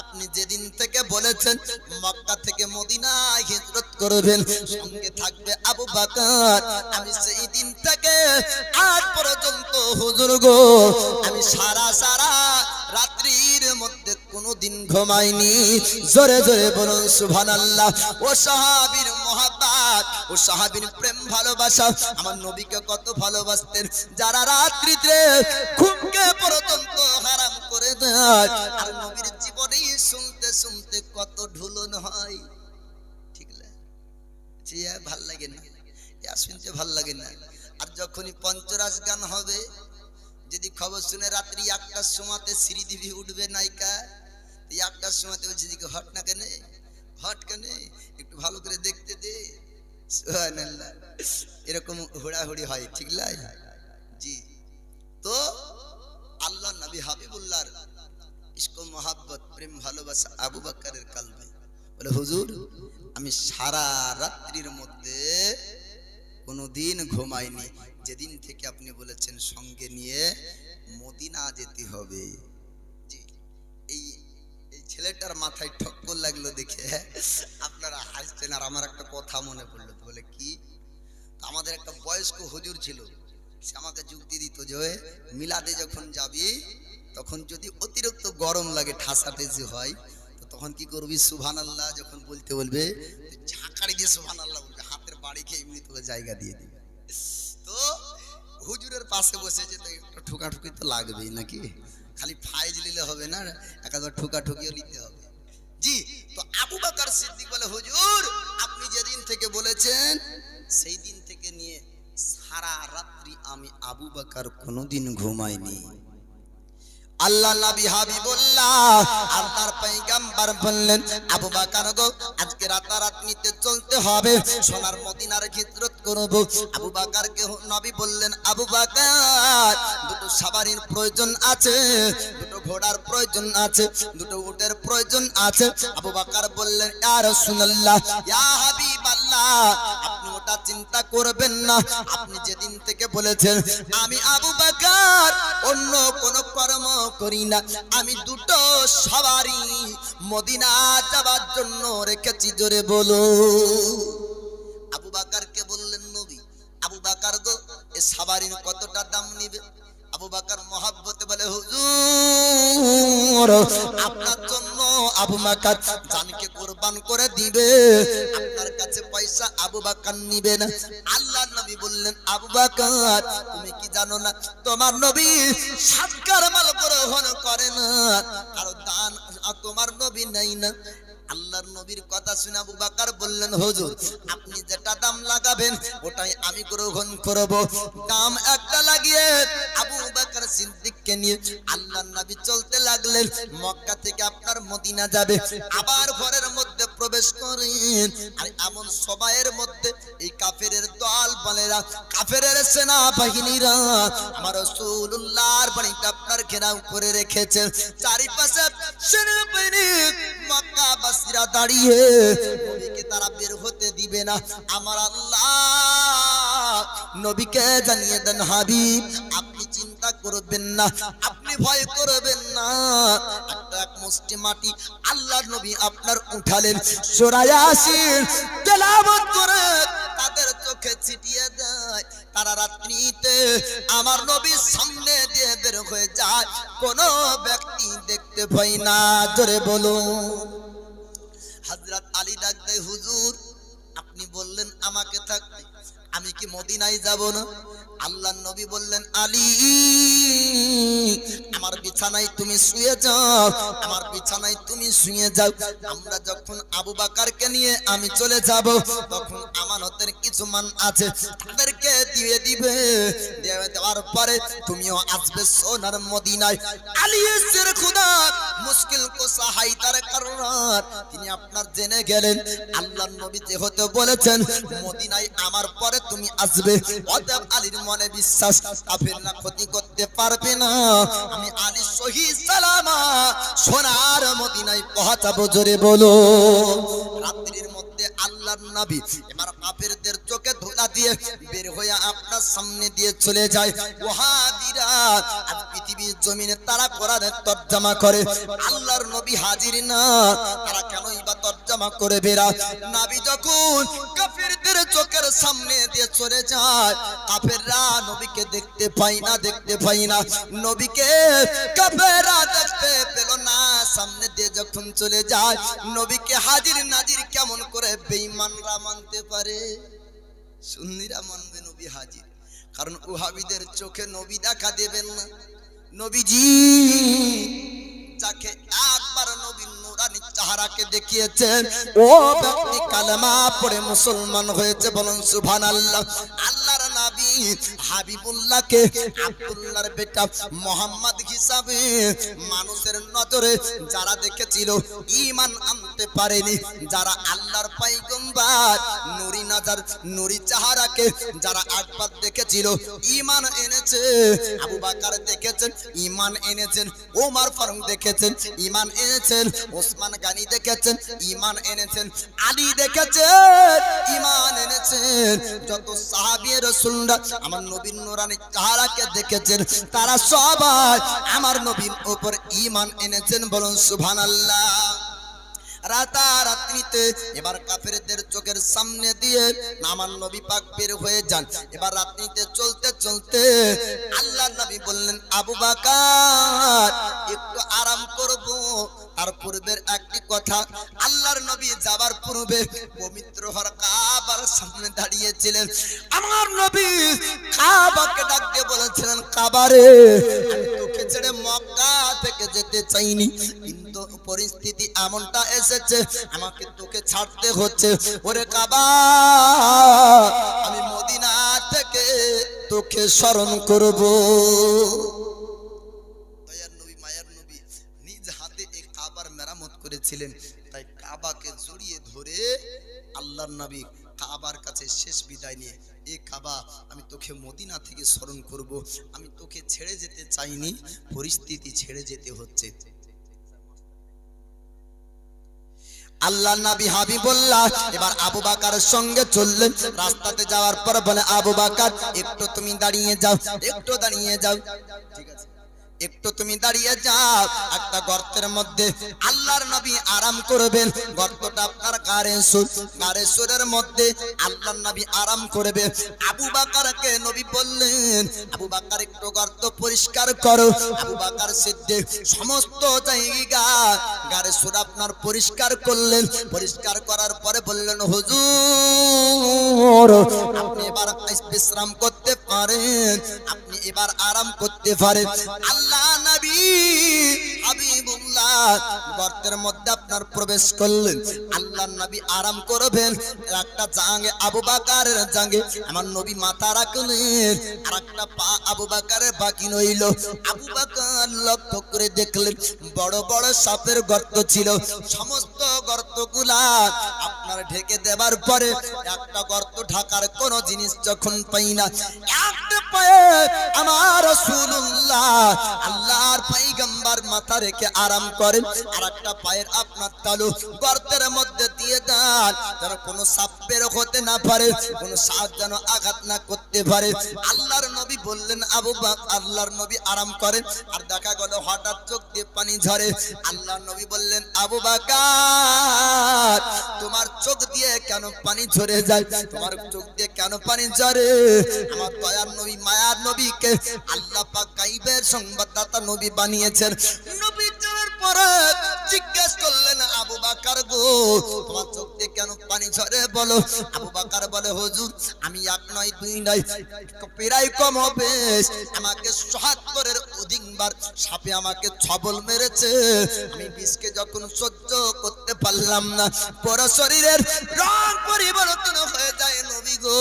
আপনি যেদিন থেকে বলেছেন মক্কা থেকে মদিনায় হিজরত করবেন, সঙ্গে থাকবে আবু বকর, আমি সেই দিন থেকে আজ পর্যন্ত হুজুর গো আমি সারা রাত্রির মধ্যে কোনোদিন ঘুমাইনি। জোরে জোরে বলুন সুবহানাল্লাহ। ও সাহাবীর মহব্বত, ও সাহাবীর প্রেম ভালোবাসা, আমার নবীকে কত ভালোবাসতেন, যারা রাত্রিতে ঘুমকে পর্যন্ত হারাম করে দেয়, আর নবীর জীবনে শুনতে শুনতে কত ঢুলন হয়। ঠিক না? জি ভাল লাগে না? শুনতে ভাল লাগে না? আর যখনই পঞ্চরাস গান হবে, যদি খবর শুনে রাত্রি 1টার সময়তে শ্রীদেবী উঠবে নায়িকা, 1টার সময়তে বলছে যে হট না কেন, হট কেন, একটু ভালো করে দেখতে দে, সুবহানাল্লাহ, এরকম হুড়াহুড়ি হয়। ঠিক লাই? জি। তো আল্লাহ নবী হাবিবুল্লাহর ইশক মোহাব্বত, প্রেম ভালোবাসা আবু বকরের কলবে। বলে, হুজুর আমি সারা রাত্রির মধ্যে কোনোদিন ঘুমাইনি, যেদিন থেকে আপনি বলেছেন সঙ্গে নিয়ে মদিনা যেতে হবে। জি। এই ছেলেটার মাথায় ঠক্কর লাগলো দেখে আপনারা হাসছেন, আর আমার একটা কথা মনে পড়লো। বলে কি, আমাদের একটা বয়স্ক হুজুর ছিল, সে আমাকে যুক্তি দিত যে মিলাদে যখন যাবি তখন যদি অতিরিক্ত গরম লাগে, ঠাসাঠেসি হয়, তো তখন কি করবি, সুবহানাল্লাহ যখন বলতে বলবে ঝাঁকারি দিয়ে সুবহানাল্লাহ বলবে, হাতের বাড়ি খেয়ে এমনি তোকে জায়গা দিয়ে দিবে। তো হুজুরের পাশে বসেছে, তো একটা ঠুকাঠুকি তো লাগবেই নাকি, খালি ফাইজ নিলে হবে না, একবার ঠুকাঠুকিও নিতে হবে। জি। তো আবু বকর সিদ্দিক বলে, হুজুর আপনি যেদিন থেকে বলেছেন সেই দিন থেকে নিয়ে সারা রাত্রি আমি আবু বকর কোনোদিন ঘুমাইনি। আল্লাহ নবী হাবিবুল্লাহ আল্লাহর পয়গম্বর বললেন, আবু বকর গো আজকে রাতারাতিতে চলতে হবে, সোনার মদিনার হিজরত করব। আবু বকরকে নবী বললেন, আবু বকর দুটো সওয়ারির প্রয়োজন আছে, দুটো ঘোড়ার প্রয়োজন আছে, দুটো উটের প্রয়োজন আছে। আবু বকর বললেন, ইয়া রাসূলুল্লাহ, ইয়া হাবিবাল্লাহ, আপনি ওটা চিন্তা করবেন না। আপনি যেদিন থেকে বলেছেন আমি আবু বকর অন্য কোন কর্ম করি না, আমি দুটো সওয়ারি মদিনা যাবার জন্য রেখেছি। জোরে বলো। আবু বকরকে বললেন, নবী আবু বকর গো, এই সওয়ারির কতটা দাম নিবে? আবু বকর মহব্বতে বলে, হুজুর আপনার জন্য আবু বকর জানকে কুরবান করে দিবে, আপনার কাছে পয়সা আবু বকর নিবে না। আল্লাহর নবী বললেন, আবু বকর তুমি কি জানো না তোমার নবী সৎকার মাল গ্রহণ করে না, আর দান তোমার নবী নাই না। আল্লাহর নবীর কথা শুনে আবু বকর বললেন, হুজুর আপনি যেটা দাম লাগাবেন ওটাই আমি গ্রহণ করব। দাম একটা লাগিয়ে আবু বকর সিদ্দিককে নিয়ে আল্লাহর নবী চলতে লাগলেন। মক্কা থেকে আপনার মদিনা যাবে, আবার ঘরের মধ্যে প্রবেশ করেন। আর এমন সবাইয়ের মধ্যে এই কাফেরের দল বলেরা, কাফেরের সেনা বাহিনীরা আমার রাসূলুল্লাহর বাড়িটা আপনার ঘেরাও করে রেখেছে। চারিপাশে সেনাবাহিনী মক্কা বাসীরা দাঁড়িয়ে, নবীকে তারা বের হতে দিবে না। আমার আল্লাহ নবীকে জানিয়ে দেন, হাবিব আপনি চিন্তা করবেন না, আপনি ভয় করবেন না। এক মুষ্টি মাটি আল্লাহর নবী আপনার উঠালেন, সূরা ইয়াসিন তেলাওয়াত করে তাদের চোখে ছিটিয়ে দেয়। তারা রাত্রিতে আমার নবীর সামনে দিয়ে বের হয়ে যায়, কোনো ব্যক্তি দেখতে পায় না। জোরে বলুন। হযরত আলী ডাক দেয়, হুজুর আপনি বললেন আমাকে থাকতে, আমি কি মদিনায় যাব না? আল্লাহর নবী বললেন, আলী আমার বিছানায় তুমি শুয়ে যাও, আমার বিছানায় তুমি শুয়ে যাও। আমরা যখন আবু বকরকে নিয়ে আমি চলে যাব, তখন আমানতের কিছু মান আছে তাদেরকে দিয়ে দিবে, দেওয়ার পরে তুমিও আসবে সোনার মদিনায়। আলী এর খুদা মুশকিল কোসা হায়দার কাররার তিনি আপনার জেনে গেলেন আল্লাহর নবী যেহেতু বলেছেন মদিনায় আমার পরে তুমি আসবে, অতএব আলীর মনে বিশ্বাস কাফেররা ক্ষতি করতে পারবে না। আমি আলী সহি সালামা সোনার মদিনায় পৌঁছাবো। জোরে বলো। রাত্রির মধ্যে আল্লাহর নবী এবার কাফেরদের চোখে ধোঁয়া দিয়ে বের হয়ে আপনার সামনে দিয়ে চলে যায়। ওয়াহাবিরা আজ পৃথিবীর জমিনে তারা কোরআনের তরজমা করে, আল্লাহর নবী হাজির না, তারা কেনই বা তরজমা করে বেরা? নবী যখন কাফেরদের চোখের সামনে দিয়ে চলে যায়, কাফেররা নবীকে দেখতে পায় না, দেখতে পায় না। নবীকে কাফেররা দেখতে পেল না। সামনে দিয়ে যখন চলে যায়, নবীকে হাজির নাজির কেমন করে বেঈমানরা মানতে পারে? সুন্নিরা মানবে নবী হাজির, কারণ ওহাবিদের চোখে নবী দেখা দেবেন না। নবীজি যাকে একবার নবীর নূরানী চেহারাকে দেখিয়েছেন, ও ব্যক্তি কালেমা পড়ে মুসলমান হয়েছে। বলুন সুবহানাল্লাহ। আল্লাহর নবী হাবিবুল্লাহকে আব্দুল্লাহর বেটা মোহাম্মদ হিসাবে মানুষের নজরে যারা দেখেছিল ঈমান আনতে পারেনি, যারা আল্লাহর পয়গম্বর নূরি নজর নূরি চেহারাকে যারা একবার দেখেছিল ঈমান এনেছে। আবু বকর দেখেছেন, ঈমান এনেছেন। ওমর ফারুক দেখেছেন, ঈমান এনেছেন। ওসমান গনি দেখেছেন, ঈমান এনেছেন। আলী দেখেছেন, ঈমান এনেছেন। যত সাহাবী রাসূলরা আমার নবীর নূরানী চেহারাকে দেখেছেন, তারা সবাই আমার নবীর উপর ঈমান এনেছেন। বলুন সুবহানাল্লাহ। রাতারাত্রিতে এবার কাফেরদের চোখের সামনে দিয়ে আমার নবী পাক বের হয়ে যান। এবার রাত্রিতে চলতে চলতে আল্লাহর নবী বললেন, আবু বকর একটু আরাম করব। তার পূর্বের একটি কথা, আল্লাহর নবী যাবার পূর্বে পবিত্র হর কাবার সামনে দাঁড়িয়েছিলেন। আমার নবী কাবাকে ডাক দিয়ে বলেছিলেন, কাবারে আমি তোকে ছেড়ে মক্কা থেকে যেতে চাইনি, কিন্তু পরিস্থিতি এমনটা এসেছে আমাকে তোকে ছাড়তে হচ্ছে। ওরে কাবা আমি মদিনা থেকে তোকে স্মরণ করব। করেছিলেন, তাই কাবাকে জড়িয়ে ধরে আল্লাহর নবী কাবার কাছে শেষ বিদায় নিয়ে, এ কাবা আমি তোকে মদিনা থেকে স্মরণ করব, আমি তোকে ছেড়ে যেতে চাইনি, পরিস্থিতি ছেড়ে যেতে হচ্ছে। আল্লাহ নবী হাবিবুল্লাহ এবার আবু বকরের সঙ্গে চললেন। রাস্তাতে যাওয়ার পর বলে, আবু বকর একটু তুমি দাঁড়িয়ে যাও, একটু দাঁড়িয়ে যাও, ঠিক আছে, একটু তুমি দাঁড়িয়ে যাও। একটা গর্তের মধ্যে আল্লাহর নবী আরাম করবেন। গর্তটা আপনার গারে সুরের মধ্যে আল্লাহর নবী আরাম করবে। আবু বকরকে নবী বললেন, আবু বকর একটু গর্ত পরিষ্কার করো। আবু বকর সিদ্দিক সমস্ত জায়গা গারে সুর আপনার পরিষ্কার করলেন। পরিষ্কার করার পরে বললেন, হুজুর আপনি এবার বিশ্রাম করতে পারেন, আপনি এবার আরাম করতে পারেন। আল্লাহ নবী হাবিবুল্লাহ গর্তের মধ্যে আপনার প্রবেশ করলেন। আল্লাহ নবী আরাম করবেন। একটা জাঙ্গে আবু বকরের জাঙ্গে আমার নবী মাথা রাখলেন, আর একটা পা আবু বকরের বাকি রইল। আবু বকর লক্ষ্য করে দেখলেন বড় বড় সাপের গর্ত ছিল। সমস্ত গর্তগুলা আপনার ঢেকে দেবার পরে একটা গর্ত ঢাকার কোন জিনিস যখন পাই না, একটা পায়ে আমার রাসূলুল্লাহ আল্লাহর পয়গম্বর মাথা রেখে আরাম করেন, আর একটা পায়ের আপনার তালু গর্তের মধ্যে দিয়ে দেন, যেন কোনো সাপ বের হতে না পারে, কোনো সাপ যেন আঘাত না করতে পারে। আল্লাহর নবী বললেন, আবু বকর, আল্লাহর নবী আরাম করেন। আর দেখা গেল হঠাৎ চোখ দিয়ে পানি ঝরে। আল্লাহর নবী বললেন, আবু বকর তোমার চোখ দিয়ে কেন পানি ঝরে যায়, তোমার চোখ দিয়ে কেন পানি ঝরে? আমার দয়ার নবী মায়ার নবীকে আল্লাহ পাক গায়বের সংবাদদাতা নবী বানিয়েছেন। নবী যাওয়ার পরে জিজ্ঞেস করলেন, আবু বকর গো তোমার চোখ দিয়ে কেন পানি ঝরে বলো। আবু বকর বলে, হুজুর আমি এক নয় দুই নয় প্রায় কম হবে আমাকে ৭৭-এর অধিকবার সাপে আমাকে ছবল মেরেছে। আমি বিষকে যখন সহ্য করতে পারলাম না, পুরো শরীরের রং পরিবর্তন হয়ে যায় নবী গো,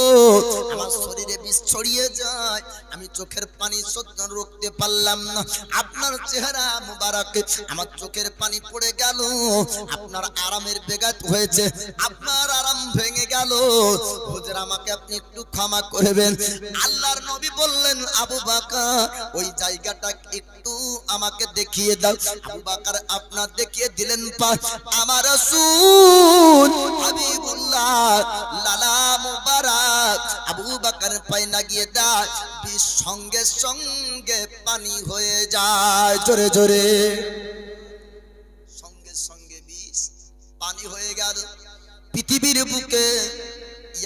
আমার শরীরে বিষ ছড়িয়ে যায়, আমি চোখের পানি সহ্য করতে পারলাম না। আপনার চেহারা মুবারকে আমার চোখের পানি পড়ে গেল, আপনার আরামের বেঘাত হয়েছে, আপনার আরাম ভেঙে গেল, হুজুর আমাকে আপনি একটু ক্ষমা করবেন। আল্লাহর নবী বললেন, আবু বকর ওই জায়গাটা একটু আমাকে দেখিয়ে দাও। আবু বকর আপনার দেখিয়ে দিলেন পা। আমার রাসূল হাবিবুল্লাহ লালা মুবারক আবু বকর পায়ে লাগিয়ে দেয়, বিষ সঙ্গে সঙ্গে পানি হয়ে যায়। জোরে জোরে সঙ্গে সঙ্গে বিষ পানি হয়ে গেল। পৃথিবীর বুকে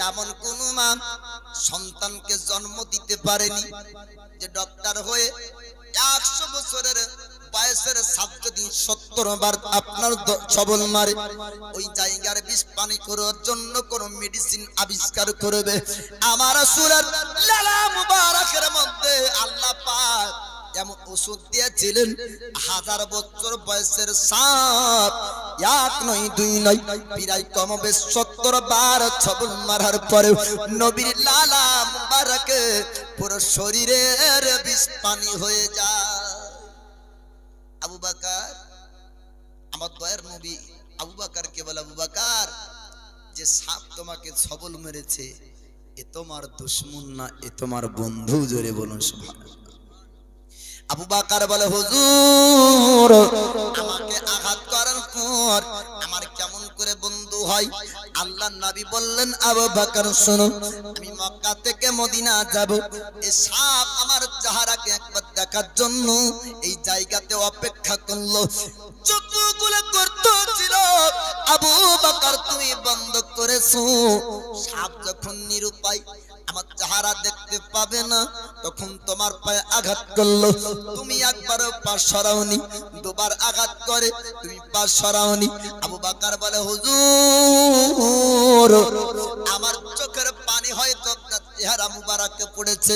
এমন কোন মা সন্তানকে জন্ম দিতে পারেনি যে ডক্টর হয়ে ১০০ বছরের বয়সের ছাত্র দিন ৭০ বার আপনার ছবল মারে। ওই জায়গার বিষ পানি করার জন্য কোন মেডিসিন আবিষ্কার করবে। আমার রাসূলের লালা মুবারকের মধ্যে আল্লাহ পাক এমন ওষুধ দিয়েছিলেন, ১০০০ বছর বয়সের সাপ এক নয় দুই নয় প্রায় কমবে ৭০ বার ছবল মারার পরে নবীর লালা মুবারকে পুরো শরীরের বিষ পানি হয়ে যায়। আবু বকর আমার দয়ার নবী আবু বকরকে বলে, আবু বকর যে সাপ তোমাকে ছবল মেরেছে এ তোমার দুশমন না, এ তোমার বন্ধু। জোরে বলুন সুবহানাল্লাহ। আবু বকর বলে, হুজুর আমাকে আঘাত করার পর আমার কেমন করে বন্ধু হয়? আল্লাহর নবী বললেন, আবু বকর শোনো, আমি মক্কা থেকে মদিনা যাব, এই সাপ আমার চেহারাকে একবার দেখার জন্য এই জায়গাতে অপেক্ষা করলো। চোখগুলো গর্ত ছিল, আবু বকর তুমি বন্ধ করেছো। সাপ যখন নিরুপায় আমার চেহারা দেখতে পাবে না, তখন তোমার পায়ে আঘাত করলো, তুমি একবার পা সরাওনি, দুবার আঘাত করে তুমি পা সরাওনি। আবু বকর বলে, হুজুর আমার চোখের পানি হয়তো আপনার চেহারা মুবারকে পড়েছে।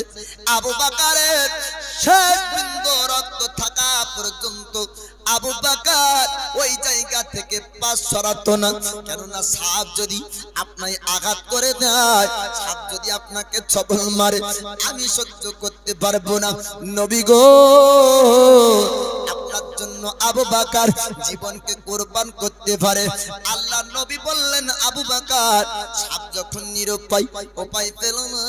আবু বকরের শেষ বিন্দু রক্ত থাকা পর্যন্ত আবু বকর ওই জায়গা থেকে পা সরাতো না। কেননা সাপ যদি আপনাকে আঘাত করে দেয়, সাপ যদি আপনাকে ছবল মারে, আমি সহ্য করতে পারবো না। নবী গো আপনার জন্য আবু বকর জীবনকে কুরবান করতে পারে। আল্লাহর নবী বললেন আবু বকর সাপ যখন নিরুপায় উপায় পেল না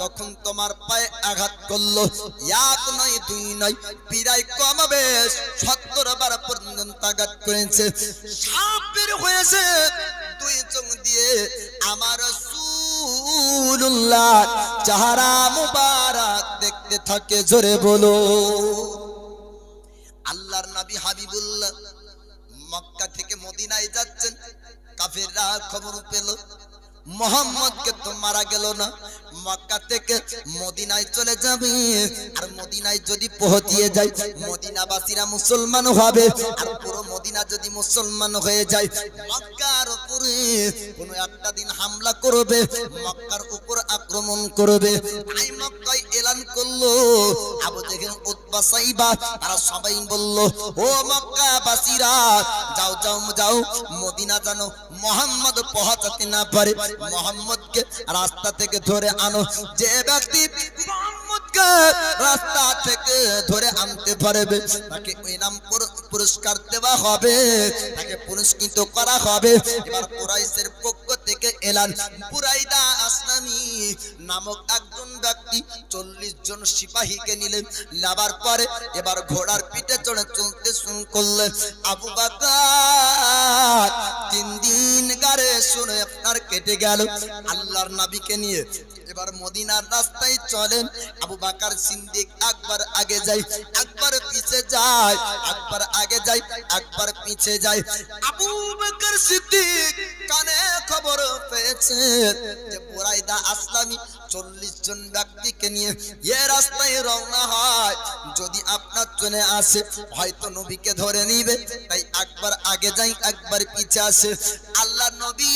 তখন তোমার পায়ে আঘাত করলো, এক নয় দুই নয় প্রায় কমবে 70 বার পর্যন্ত আঘাত করেছে। সাপ বের হয়েছে দুই চোখ দিয়ে আমার রাসূলুল্লাহ চেহারা মুবারক দেখতে থাকে। জোরে বলো। আল্লাহর নবী হাবিবুল্লাহ মক্কা থেকে মদিনায় যাচ্ছেন, কাফেররা খবর পেল মোহাম্মদকে তো মারা গেল না, মক্কা থেকে মদিনায় চলে যাবে। আর মদিনায় যদি পৌঁছিয়ে যায় মদিনাবাসীরা মুসলমান হবে, আর পুরো মদিনা যদি মুসলমান হয়ে যায় মক্কার উপরে কোনো একটা দিন হামলা করবে, মক্কার উপর আক্রমণ করবে। তাই মক্কায় এলান করলো আবু জেহেল উতবা সাইবা তারা সবাই বলল ও মক্কাবাসীরা যাও যাও যাও মদিনা জানো মোহাম্মদ পৌঁছাতে না পারে, মোহাম্মদকে রাস্তা থেকে ধরে আনো। যে ব্যক্তি মোহাম্মদকে রাস্তা থেকে ধরে আনতে পারবে তাকে ইনাম পুরস্কার দেওয়া হবে, তাকে পুরস্কৃত করা হবে। এবার কুরাইশের পক্ষ থেকে এলান, বুরাইদা আসলামী নামক একজন ব্যক্তি 40 জন সিপাহীকে নিলেন, নেবার পরে এবার ঘোড়ার পিঠে চড়ে চলতে শুরু করলেন। আবু বকর 3 দিন গারে শুনে আপনার কেটে গেল। আল্লাহর নবীকে নিয়ে এবার মদিনার রাস্তায় চলেন। আবু বকর সিদ্দিক একবার আগে যায় একবার পিছে যায়, একবার আগে যায় একবার পিছে যায়। আবু বকর সিদ্দিক কানে খবর পেয়েছে যে বুরাইদা আসলামী 40 জন ব্যক্তিকে নিয়ে এই রাস্তায় রওনা হয়, যদি আপনার জন্য আসে হয়তো নবীকে ধরে নিবে, তাই একবার আগে যাই একবার পিছে আসে। আল্লাহ নবী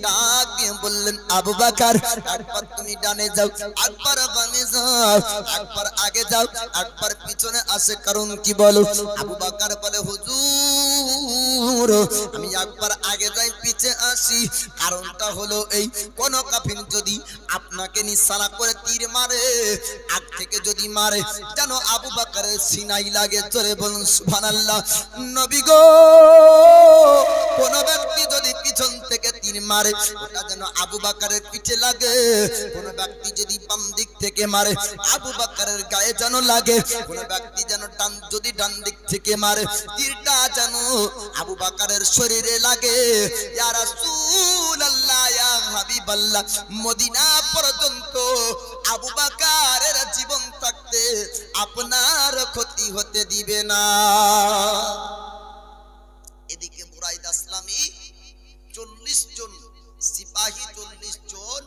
ডাক দিয়ে বললেন আবু বকর একবার তুমি ডানে যাও একবার বামে যাও, একবার আগে যাও একবার পিছনে আসে, কারণ কি বলো? আবু বকর বলে হুজুর আমি একবার আগে যাই পিছে আসি, কারণটা হলো এই কোন কাফির যদি আপনাকে নিশানা করে তীর মারে আগ থেকে যদি মারে যেন আবু বকরের সিনাই লাগে। জোরে বলুন সুবহানাল্লাহ। নবী গো কোন ব্যক্তি যদি পিছন থেকে তীর মারে ওটা যেন আবু বকরের পিঠে লাগে, কোন ব্যক্তি যদি বাম দিক থেকে মারে আবু বকরের গায়ে যেন লাগে, কোন ব্যক্তি যেন যদি ডান দিক থেকে মারে তীরটা যেন আবু বকরের শরীরে লাগে। ইয়া রাসূলুল্লাহ ইয়া হাবিবাল্লাহ মদিনা পর্যন্ত আবু বকরের জীবন থাকতে আপনার ক্ষতি হতে দিবে না। এদিকে বুরাইদা আসলামী 40 জন সিপাহী 40 জন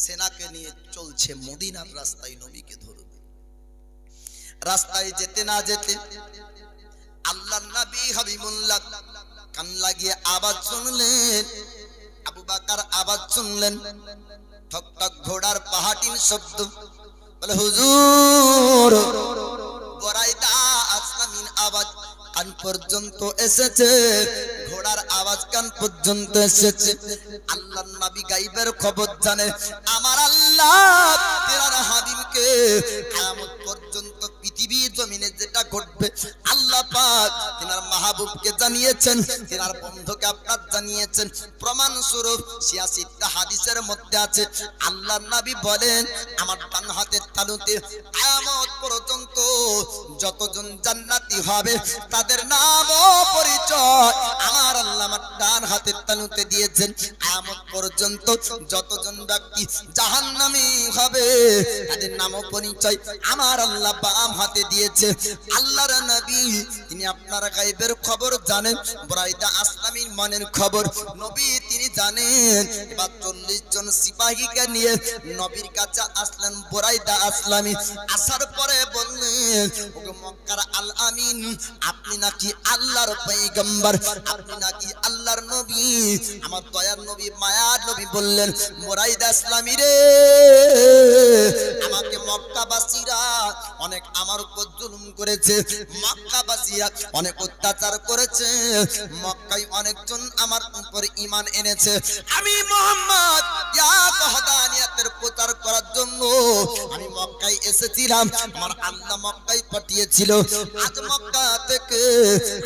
সেনাকে নিয়ে চলছে মদিনার রাস্তায় নবীকে ধরবে। রাস্তায় যেতে না যেতে আল্লাহর নবী হাবিবুল্লাহ কান লাগিয়ে আওয়াজ শুনলেন, আবু বকর আওয়াজ শুনলেন, ঠক ঠক ঘোড়ার পাহাটির শব্দ। বলে হুজুর বুরাইদা আসলামীর আওয়াজ কান পর্যন্ত এসেছে, ঘোড়ার আওয়াজ কান পর্যন্ত এসেছে। আল্লাহর নবী গায়বের খবর জানে। আমার আল্লাহ তেরার হাবিবকে কিয়ামত পর্যন্ত পৃথিবী জমিনে যেটা ঘটবে আল্লাহ পাক তিনার মাহবুবকে জানিয়েছেন, তিনার বন্ধুকে আপনার জানিয়েছেন। প্রমাণ স্বরূপ 86টা হাদিসের মধ্যে আছে আল্লাহর নবী বলেন আমার ডান হাতের তালুতে কিয়ামত পর্যন্ত যতজন জান্নাতি হবে তাদের নাম ও পরিচয় আমার আল্লাহ আমার ডান হাতের তালুতে দিয়েছেন। কিয়ামত পর্যন্ত যতজন ব্যক্তি জাহান্নামী হবে তাদের নাম ও পরিচয় আমার আল্লাহ বাম হাতে দিয়েছে। আল্লাহর নবী তিনি আপনার গায়বের খবর জানেন, বুরাইদা আসলামীর মনের খবর নবী তিনি জানেন। এবার 40 জন সিপাহীকে নিয়ে নবীর কাছে আসলেন বুরাইদা আসলামী। আসার পরে বললেন ওগো মক্কার আল আমিন আপনি নাকি আল্লাহর পয়গম্বর, আপনি নাকি আল্লাহর নবী, আমার দয়ার নবী মায়ার নবী বললেন বুরাইদা আসলামী রে আমাকে মক্কাবাসীরা অনেক আমার উপর জুলুম করেছে, মক্কাবাসীরা অনেক অত্যাচার করেছে, মক্কায় অনেকজন আমার উপর ঈমান এনেছে, দিয়েছে। আমি মুহাম্মদ এক ওয়াহদানিয়াতের প্রচার করার জন্য আমি মক্কায় এসেছিলাম, আমার আল্লাহ মক্কায় পাঠিয়েছিল। আজ মক্কা থেকে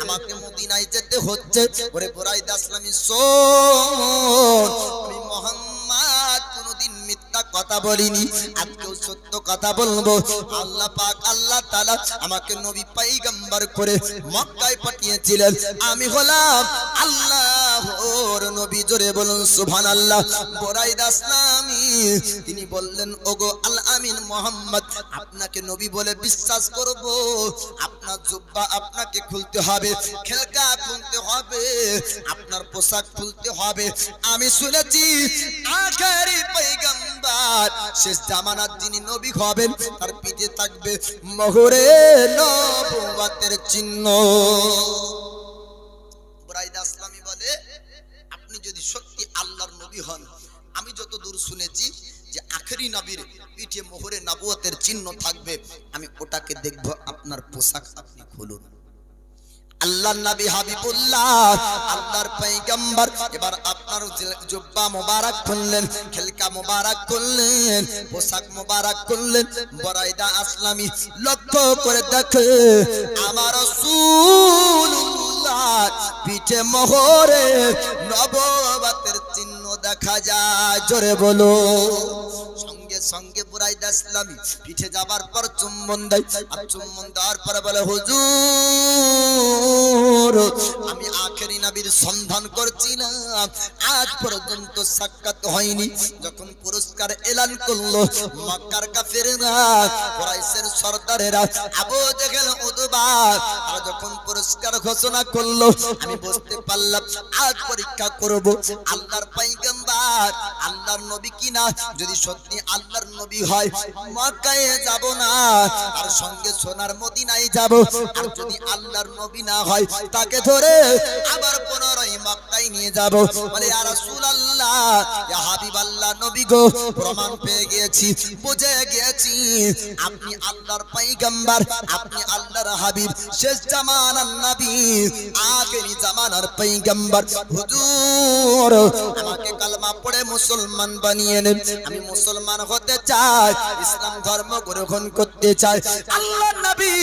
আমাকে মদিনায় যেতে হচ্ছে। ওরে বুরাইদা আসলামী শোন, আমি মুহাম্মদ কোনদিন মিথ্যা কথা বলিনি, আজকেও সত্য কথা বলবো। আল্লাহ পাক আল্লাহ তাআলা আমাকে নবী পয়গম্বর করে মক্কায় পাঠিয়েছিলেন। আমি হলাম আল্লাহর নবী। জোরে বলুন সুবহানাল্লাহ। বুরাইদা আসলামী তিনি বললেন, ওগো আল আমিন মুহাম্মদ, আপনাকে নবী বলে বিশ্বাস করব, আপনার জুব্বা আপনাকে খুলতে হবে, খেলকা খুলতে হবে, আপনার পোশাক খুলতে হবে। আমি শুনেছি আখেরি পয়গম্বর শেষ জামানার যিনি নবী হবেন তার পিঠে থাকবে মোহরে নবুয়তের চিহ্ন। বুরাইদা আসলামী বলে, আপনি যদি সত্যি আল্লাহর নবী হন, আমি যতদূর শুনেছি যে আখেরি নবীর পিঠে মোহরে নবুয়তের চিহ্ন থাকবে, আমি ওটাকে দেখব। আপনার পোশাক আপনি খুলুন। আল্লাহর নবী হাবিবুল্লাহ আল্লাহর পয়গম্বর এবার আপনার জুব্বা মোবারক খুললেন, খেলকা মোবারক খুললেন, পোশাক মোবারক খুললেন। বুরাইদা আসলামী লক্ষ্য করে দেখে আমার রাসূলুল্লাহ পিঠে মোহরে নবুয়তের চিহ্ন দেখা যায়। জোরে বলো। সঙ্গে সঙ্গে বুরাইদা আসলামী পিঠে যাবার পর চুম্বন দেয়, আর চুম্বন দেওয়ার পরে বলে, হুজুর আমি আখেরি নবীর সন্ধান করছিলাম, আজ পর্যন্ত সাক্ষাৎ হয়নি। যখন পুরস্কার এলান করলো মক্কার কাফেররা, কুরাইশের সরদারেরা, আবু জেহেল উতবা, আর যখন পুরস্কার ঘোষণা করলো, আমি বুঝতে পারলাম আজ পরীক্ষা করব আল্লাহর পয়গম্বর আল্লাহর নবী কিনা। যদি সত্যি আল্লাহর নবী হয় মক্কায় যাব না, আর সঙ্গে সোনার মদিনায় যাব। আর যদি আল্লাহর নবী না হয় তাকে ধরে আবার পুনরায় মক্কায় নিয়ে যাব। বলে, ইয়া রাসূলুল্লাহ, ইয়া হাবিবাল্লাহ, নবী গো, প্রমাণ পেয়ে গিয়েছি, বুঝে গিয়েছি আপনি আল্লাহর পয়গম্বর, আপনি আল্লাহর হাবিব, শেষ জামানার নবী, আখেরি জামানার পয়গম্বর। হুজুর আমাকে কালেমা পড়ে মুসলমান বানিয়ে নেন, আমি মুসলমান হতে চাই, ইসলাম ধর্ম গ্রহণ করতে চাই। আল্লাহর নবী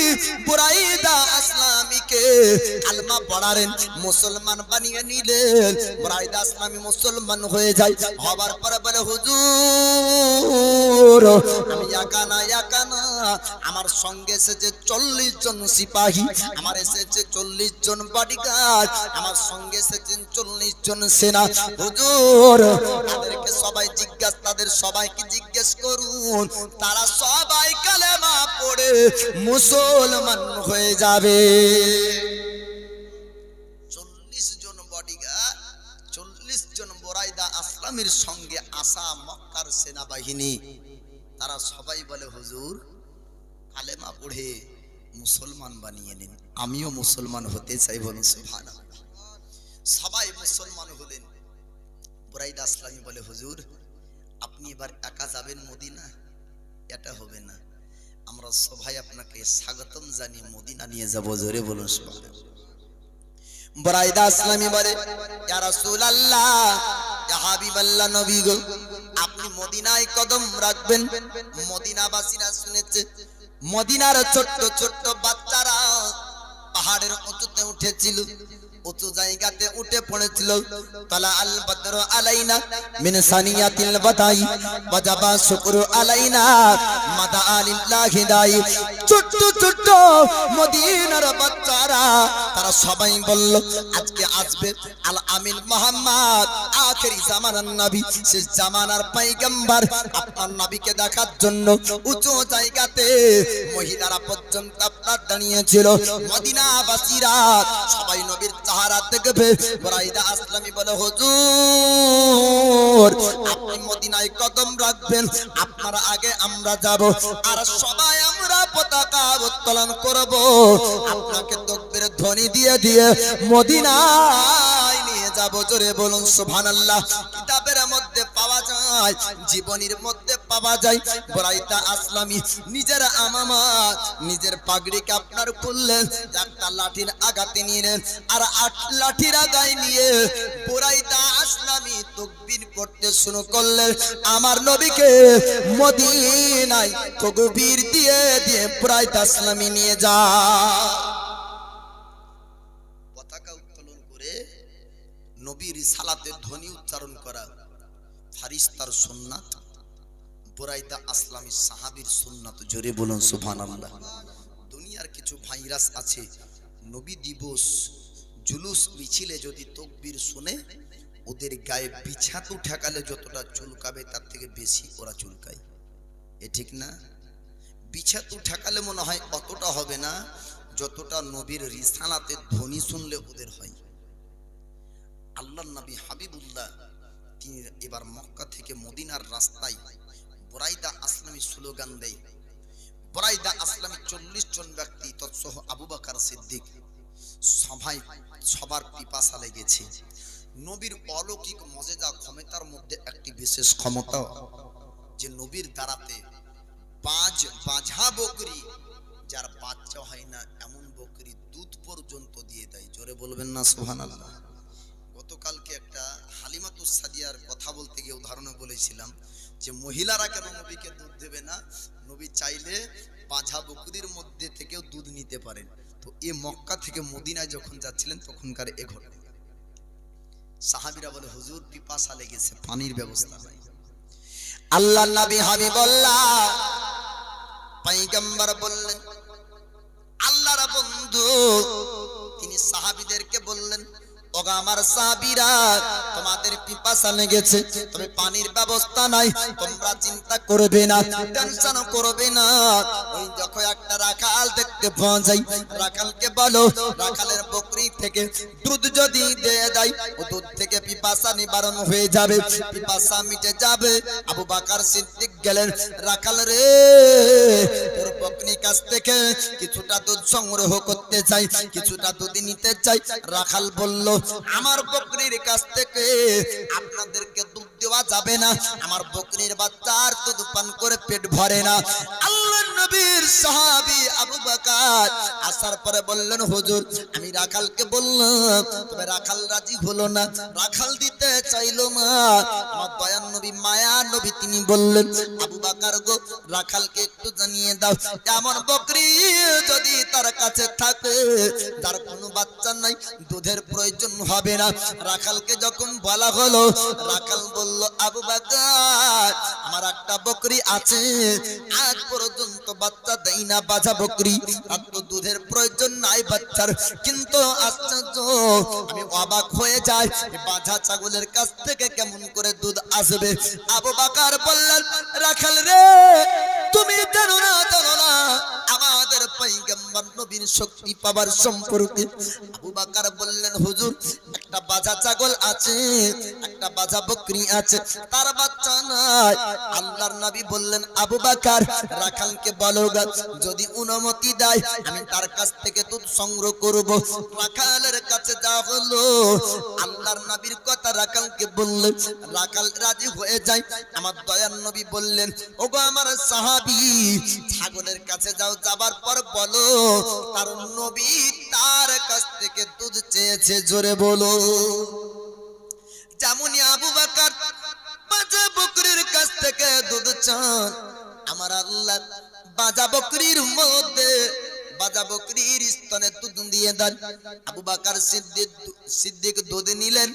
বুরাইদা আসলামীকে কালেমা পড়ালেন, মুসলমান বানিয়ে নিলেন। বুরাইদা আসলামী মুসলমান হয়ে যায়। হবার পরে বলে, হুজুর আমি একা না, আমার সঙ্গে এসেছে 40 জন সিপাহী, আমার এসেছে 40 জন বডিগার্ড, আমার সঙ্গে এসেছেন 40 জন সেনা। হুজুর তাদেরকে তাদের সবাইকে জিজ্ঞেস করুন, তারা সবাই কালেমা পড়ে মুসলমান হয়ে যাবে। 40 জন বডিগার্ড, 40 জন বুরাইদা আসলামীর সঙ্গে আসা মক্কার সেনাবাহিনী, তারা সবাই বলে, হুজুর কালেমা পড়ে মুসলমান বানিয়ে নিন, আমিও মুসলমান হতে চাই। বলুন সুবহানাল্লাহ। সবাই মুসলমান হলেন। বুরাইদা আসলামী বলে, হুজুর আপনি এবার একা যাবেন মদিনা? এটা হবে না, আমরা সবাই আপনাকে স্বাগতম জানিয়ে মদিনা নিয়ে যাব। জোরে বলুন সুবহানাল্লাহ। বুরাইদা আসলামী বলে, ইয়া রাসূলুল্লাহ, ইয়া হাবিবাল্লাহ, নবী গো, আপনি মদিনায় কদম রাখবেন। মদিনাবাসীরা শুনেছে মদিনার ছোট্ট ছোট্ট বাচ্চারা পাহাড়ের উঁচুতে উঠেছিল, উঁচু জায়গাতে উঠে পড়েছিল। তালা আল বদরু আলাইনা মিন সানিয়াতিল বাদাই ওয়াজাবা শুকরু আলাইনা মাদা আলিল্লাহি দাই। ছোট্ট ছোট্ট মদিনার বাচ্চারা তারা সবাই বলল, আজকে আসবে আল আমিন মুহাম্মদ, আখেরি জামানার নবী, শেষ জামানার পয়গম্বর। আপনার নবীকে দেখার জন্য উঁচু জায়গাতে মহিলারা পর্যন্ত আপনার দাঁড়িয়েছিল। মদিনাবাসীরা সবাই নবীর চেহারা দেখবে। বুরাইদা আসলামী বলে, হুজুর আপনি মদিনায় কদম রাখবেন, আপনার আগে আমরা যাব, আর সবাই আমরা পতাকা উত্তোলন করব, আপনাকে তাকবীর ধ্বনি দিয়ে দিয়ে মদিনায় নিয়ে যাব। জোরে বলুন সুবহানাল্লাহ। কিতাবের মধ্যে পাওয়া যায়, জীবনীর মধ্যে পাওয়া যায়, বুরাইদা আসলামী নিজের আমামাত, নিজের পাগড়িকে আপনার খুললেন, একটা লাঠির আঘাতে নিলেন, আর 8 লাঠির আগায় নিয়ে বুরাইদা আসলামী তাকবীর পড়তে শুরু করলেন। আমার নবীকে মদিনায় তাকবীর দিয়ে দিয়ে প্রায় তাসলামি নিয়ে যায়। পতাকা উত্তোলন করে নবীর সালাতের ধ্বনি উচ্চারণ করা ফারিস্তার সুন্নাত, বুরাইদা আসলামী সাহাবীর সুন্নাত। জোরে বলুন সুবহানাল্লাহ। দুনিয়ার কিছু ভাইরাস আছে, নবী দিবস জুলুস মিছিলে যদি তাকবীর শুনে ওদের গায়ে বিছাতু ঠেকালে যতটা চুলকাবে তার থেকে বেশি ওরা চুলকায়। এ ঠিক না? বিছাতু ঠেকালে মনে হয় অতটা হবে না যতটা নবীর রিসালাতের ধ্বনি শুনলে ওদের হয়। আল্লাহর নবী হাবিবুল্লাহ তিনি এবার মক্কা থেকে মদিনার রাস্তায় বুরাইদা আসলামী স্লোগান দেয়। বুরাইদা আসলামী 40 জন ব্যক্তি তৎসহ আবু বকর সিদ্দিক সবার পিপাসা লেগেছে। নবীর অলৌকিক মজেদা ক্ষমতার মধ্যে একটি বিশেষ ক্ষমতা যে নবীর দ্বারাতে বাজা বকরি যার বাচ্চা হয় না এমন বকরি দুধ পর্যন্ত দিয়ে দেয়। জোরে বলবেন না সুবহানাল্লাহ। গতকালকে একটা হালিমাতুস সাদিয়ার কথা বলতে গিয়ে উদাহরণে বলেছিলাম যে মহিলারা কেন নবীকে দুধ দেবে না, নবী চাইলে বাজা বকরির মধ্যে থেকেও দুধ নিতে পারেন। তো এ মক্কা থেকে মদিনায় যখন যাচ্ছিলেন তখনকার এ ঘটনা। সাহাবীরা বলে হুজুর পিপাসা লেগেছে, পানির ব্যবস্থা নাই। আল্লাহর নবী হাবিবুল্লাহ পয়গম্বর বললেন, আল্লাহর বন্ধু তিনি সাহাবীদেরকে বললেন, ওগো আমার সাহাবীরা তোমাদের পিপাসা লেগেছে, তবে পানির ব্যবস্থা নাই, তোমরা চিন্তা করবে না, টেনশন করবে না। ওই যখন একটা রাখাল দেখতে পাওয়া যায়, রাখালকে বলো রাখালের বকরি থেকে দুধ যদি দিয়ে দেয় ও দুধ থেকে পিপাসা নিবারণ হয়ে যাবে, পিপাসা মিটে যাবে। আবু বকর সিদ্দিক গেলেন, রাখাল রে তোর বকরির কাছ থেকে কিছুটা দুধ সংগ্রহ করতে চাই, কিছুটা দুধ নিতে চাই। রাখাল বলল, আমার বকরির কাছ থেকে আপনাদেরকে দুধ দেওয়া যাবে না, আমার বকরির বাচ্চার দুধ পান করে পেট ভরে না। আল্লাহর নবীর সাহাবী আবু বকর আসার পরে বললেন, হুজুর আমি রাখালকে বললাম, তবে রাখাল রাজি হলো না, রাখাল দিতে চাইলো না। আমার দয়ার নবী মায়ার নবী তিনি বললেন, আবু বকর গো রাখালকে একটু জানিয়ে দাও এমন বকরি যদি তার কাছে থাকে তার কোনো বাচ্চা নাই, দুধের প্রয়োজন হবে না। রাখালকে যখন বলা হলো, রাখাল বলল, আবু বকর আমার একটা বকরি আছে, আজ পর্যন্ত বাচ্চা দেই না, বাজা বকরি, আর তো দুধের প্রয়োজন নাই বাচ্চার, কিন্তু আশ্চর্য আমি অবাক হয়ে যাই বাজা ছাগলের কাছ থেকে কেমন করে দুধ আসবে। আবু বকর বললেন, রাখাল রে তুমি জানো না আমাদের পয়গম্বর নবীর শক্তি পাওয়ার সম্পর্কে। আবু বকর বললেন, হুজুর একটা বাজা ছাগল আছে, একটা বাজা বকরি আছে, তার বাচ্চা নাই। আল্লাহর নবী বললেন, আবু বকর রাখালকে বলো যদি অনুমতি দেয় আমি তার কাছ থেকে দুধ সংগ্রহ করব। রাখালের কাছে যা হলো, আল্লাহর নবীর কথা রাখালকে বললেন, রাখাল রাজি হয়ে যায়। আমার দয়ার নবী বললেন, ওগো আমার সাহাবী ছাগলের কাছে যাও, যাবার পর বলো তার নবী তার কাছ থেকে দুধ চেয়েছে। জোরে বলো। যেমনই আবু বকর বাজা বকরির কাছ থেকে দুধ চান, আমার আল্লাহ বাজা বকরির মধ্যে বাজা বকরির স্তনে দুধ দিয়ে দেন। আবু বকর সিদ্দিক দুধ নিলেন,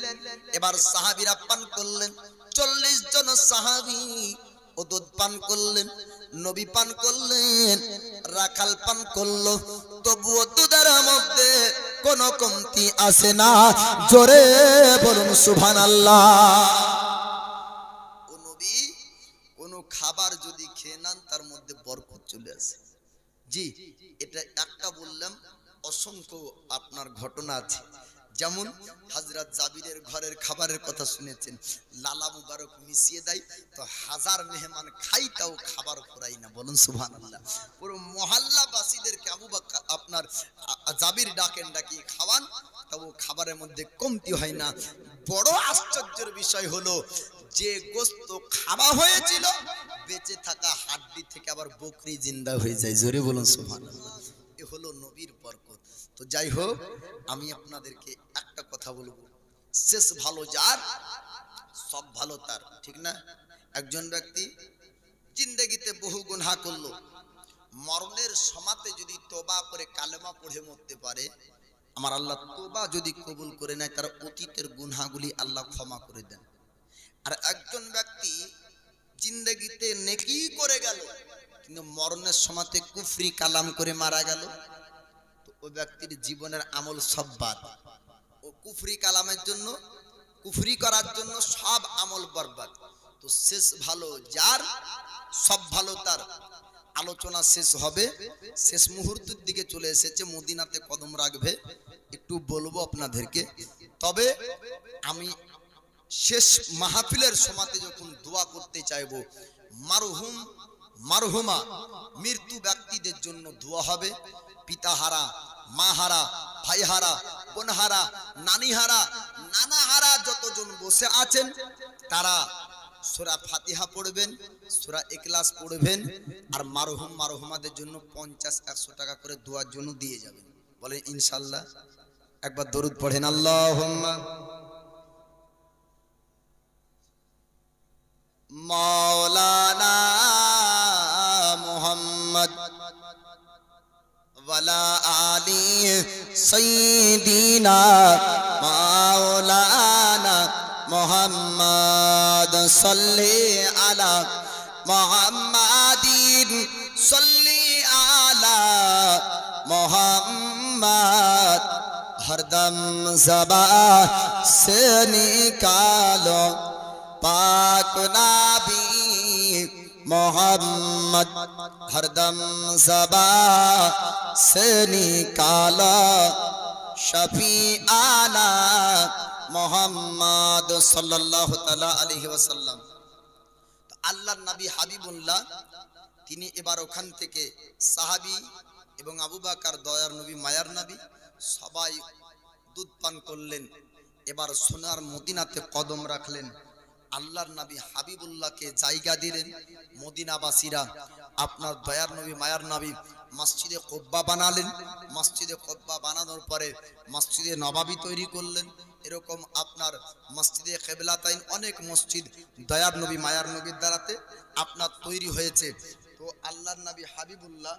এবার সাহাবীরা পান করলেন। 40 জন সাহাবী ও দুধ পান করলেন, নবী পান করলেন, রাখাল পান করলো, তবুও দুধের মধ্যে কোনো কমতি আসে না। জোরে বলুন সুবহানাল্লাহ। ও নবী কোনো খাবার যদি খেয়ে নেন তার মধ্যে বরকত চলে আসে। জি এটা একটা বললাম, অসংখ্য আপনার ঘটনা আছে। যেমন হযরত জাবিরের ঘরের খাবারের কথা শুনেছেন, লালা মুবারক মিশিয়ে দেয় তো হাজার মেহমান খাই তাও খাবার ফুরাই না। বলুন সুবহানাল্লাহ। পুরো মহল্লাবাসীদেরকে আবু বকর আপনার জাবির ডাকেন, ডাকি খাওয়ান, তবু খাবারের মধ্যে কমতি হয় না। বড় আশ্চর্যের বিষয় হলো যে গোশত খাওয়া হয়েছিল বেঁচে থাকা হাড্ডি থেকে আবার বকরি জিন্দা হয়ে যায়। জোরে বলুন সুবহানাল্লাহ। এ হলো নবীর বরকত। তো যাই হোক, আমি আপনাদেরকে একটা কথা বলবো, শেষ ভালো যার সব ভালো তার, ঠিক না? একজন ব্যক্তি জিন্দেগিতে বহু গুনাহ করলো, মরণের সময়তে যদি তওবা করে কালেমা পড়ে মরতে পারে, আমার আল্লাহ তওবা যদি কবুল করে নেয় তার অতীতের গুনাহগুলি আল্লাহ ক্ষমা করে দেন। আর একজন ব্যক্তি জিন্দেগিতে নেকি করে গেল কিন্তু মরণের সময়তে কুফরি কালাম করে মারা গেল, তো ওই ব্যক্তির জীবনের আমল সব বাদ। ও কুফরি কালামের জন্য, কুফরি করার জন্য সব আমল বরবাদ। তো শেষ ভালো যার, সব ভালো তার। আলোচনা শেষ হবে, শেষ মুহূর্তের দিকে চলে এসেছে, মদিনাতে কদম রাখবে, একটু বলবো আপনাদেরকে। তবে আমি শেষ মাহফিলের সময়তে যখন দোয়া করতে চাইবো, মারহুম মারহুমা মৃত্যু ব্যক্তিদের জন্য দোয়া হবে। পিতাহারা, মাহারা, ভাইহারা, বোনহারা, নানিহারা, নানাহারা যতজন বসে আছেন তারা সূরা ফাতিহা পড়বেন, সূরা ইখলাস পড়বেন, আর মারহুম মারহুমাদের জন্য 50-100 টাকা করে দোয়ার জন্য দিয়ে যাবেন। বলেন ইনশাআল্লাহ। একবার দরুদ পড়েন, আল্লাহুম্মা মাওলানা মুহাম্মদ ওয়ালা আলি সাইয়্যিদিনা মাওলানা মুহাম্মদ সাল্লি আলা মুহাম্মাদিন সাল্লি আলা মুহাম্মদ হরদম ज़बान से निकालो पाक नबी मोहम्मद हरदम ज़बान से निकालो शफी आला मोहम्मद सल्लल्लाहु ताला अलैहि वसल्लम। तो আল্লাহর নবী হাবিবুল্লাহ তিনি এবার ওখান থেকে সাহাবী এবং আবু বকর দয়ার নবী মায়ার নবী সবাই দুধ পান করলেন। এবার সোনার মদিনাতে কদম রাখলেন। আল্লাহর নবী হাবিবুল্লাহকে জায়গা দিলেন। মদিনাবাসীরা আপনার দয়ার নবী মায়ার নবী মসজিদে কুব্বা বানালেন। মসজিদে কুব্বা বানানোর পরে মসজিদে নবাবী তৈরি করলেন। এরকম আপনার মসজিদে কিবলাতাইন অনেক মসজিদ দয়ার নবী মায়ার নবীর দ্বারাতে আপনার তৈরি হয়েছে। তো আল্লাহর নবী হাবিবুল্লাহ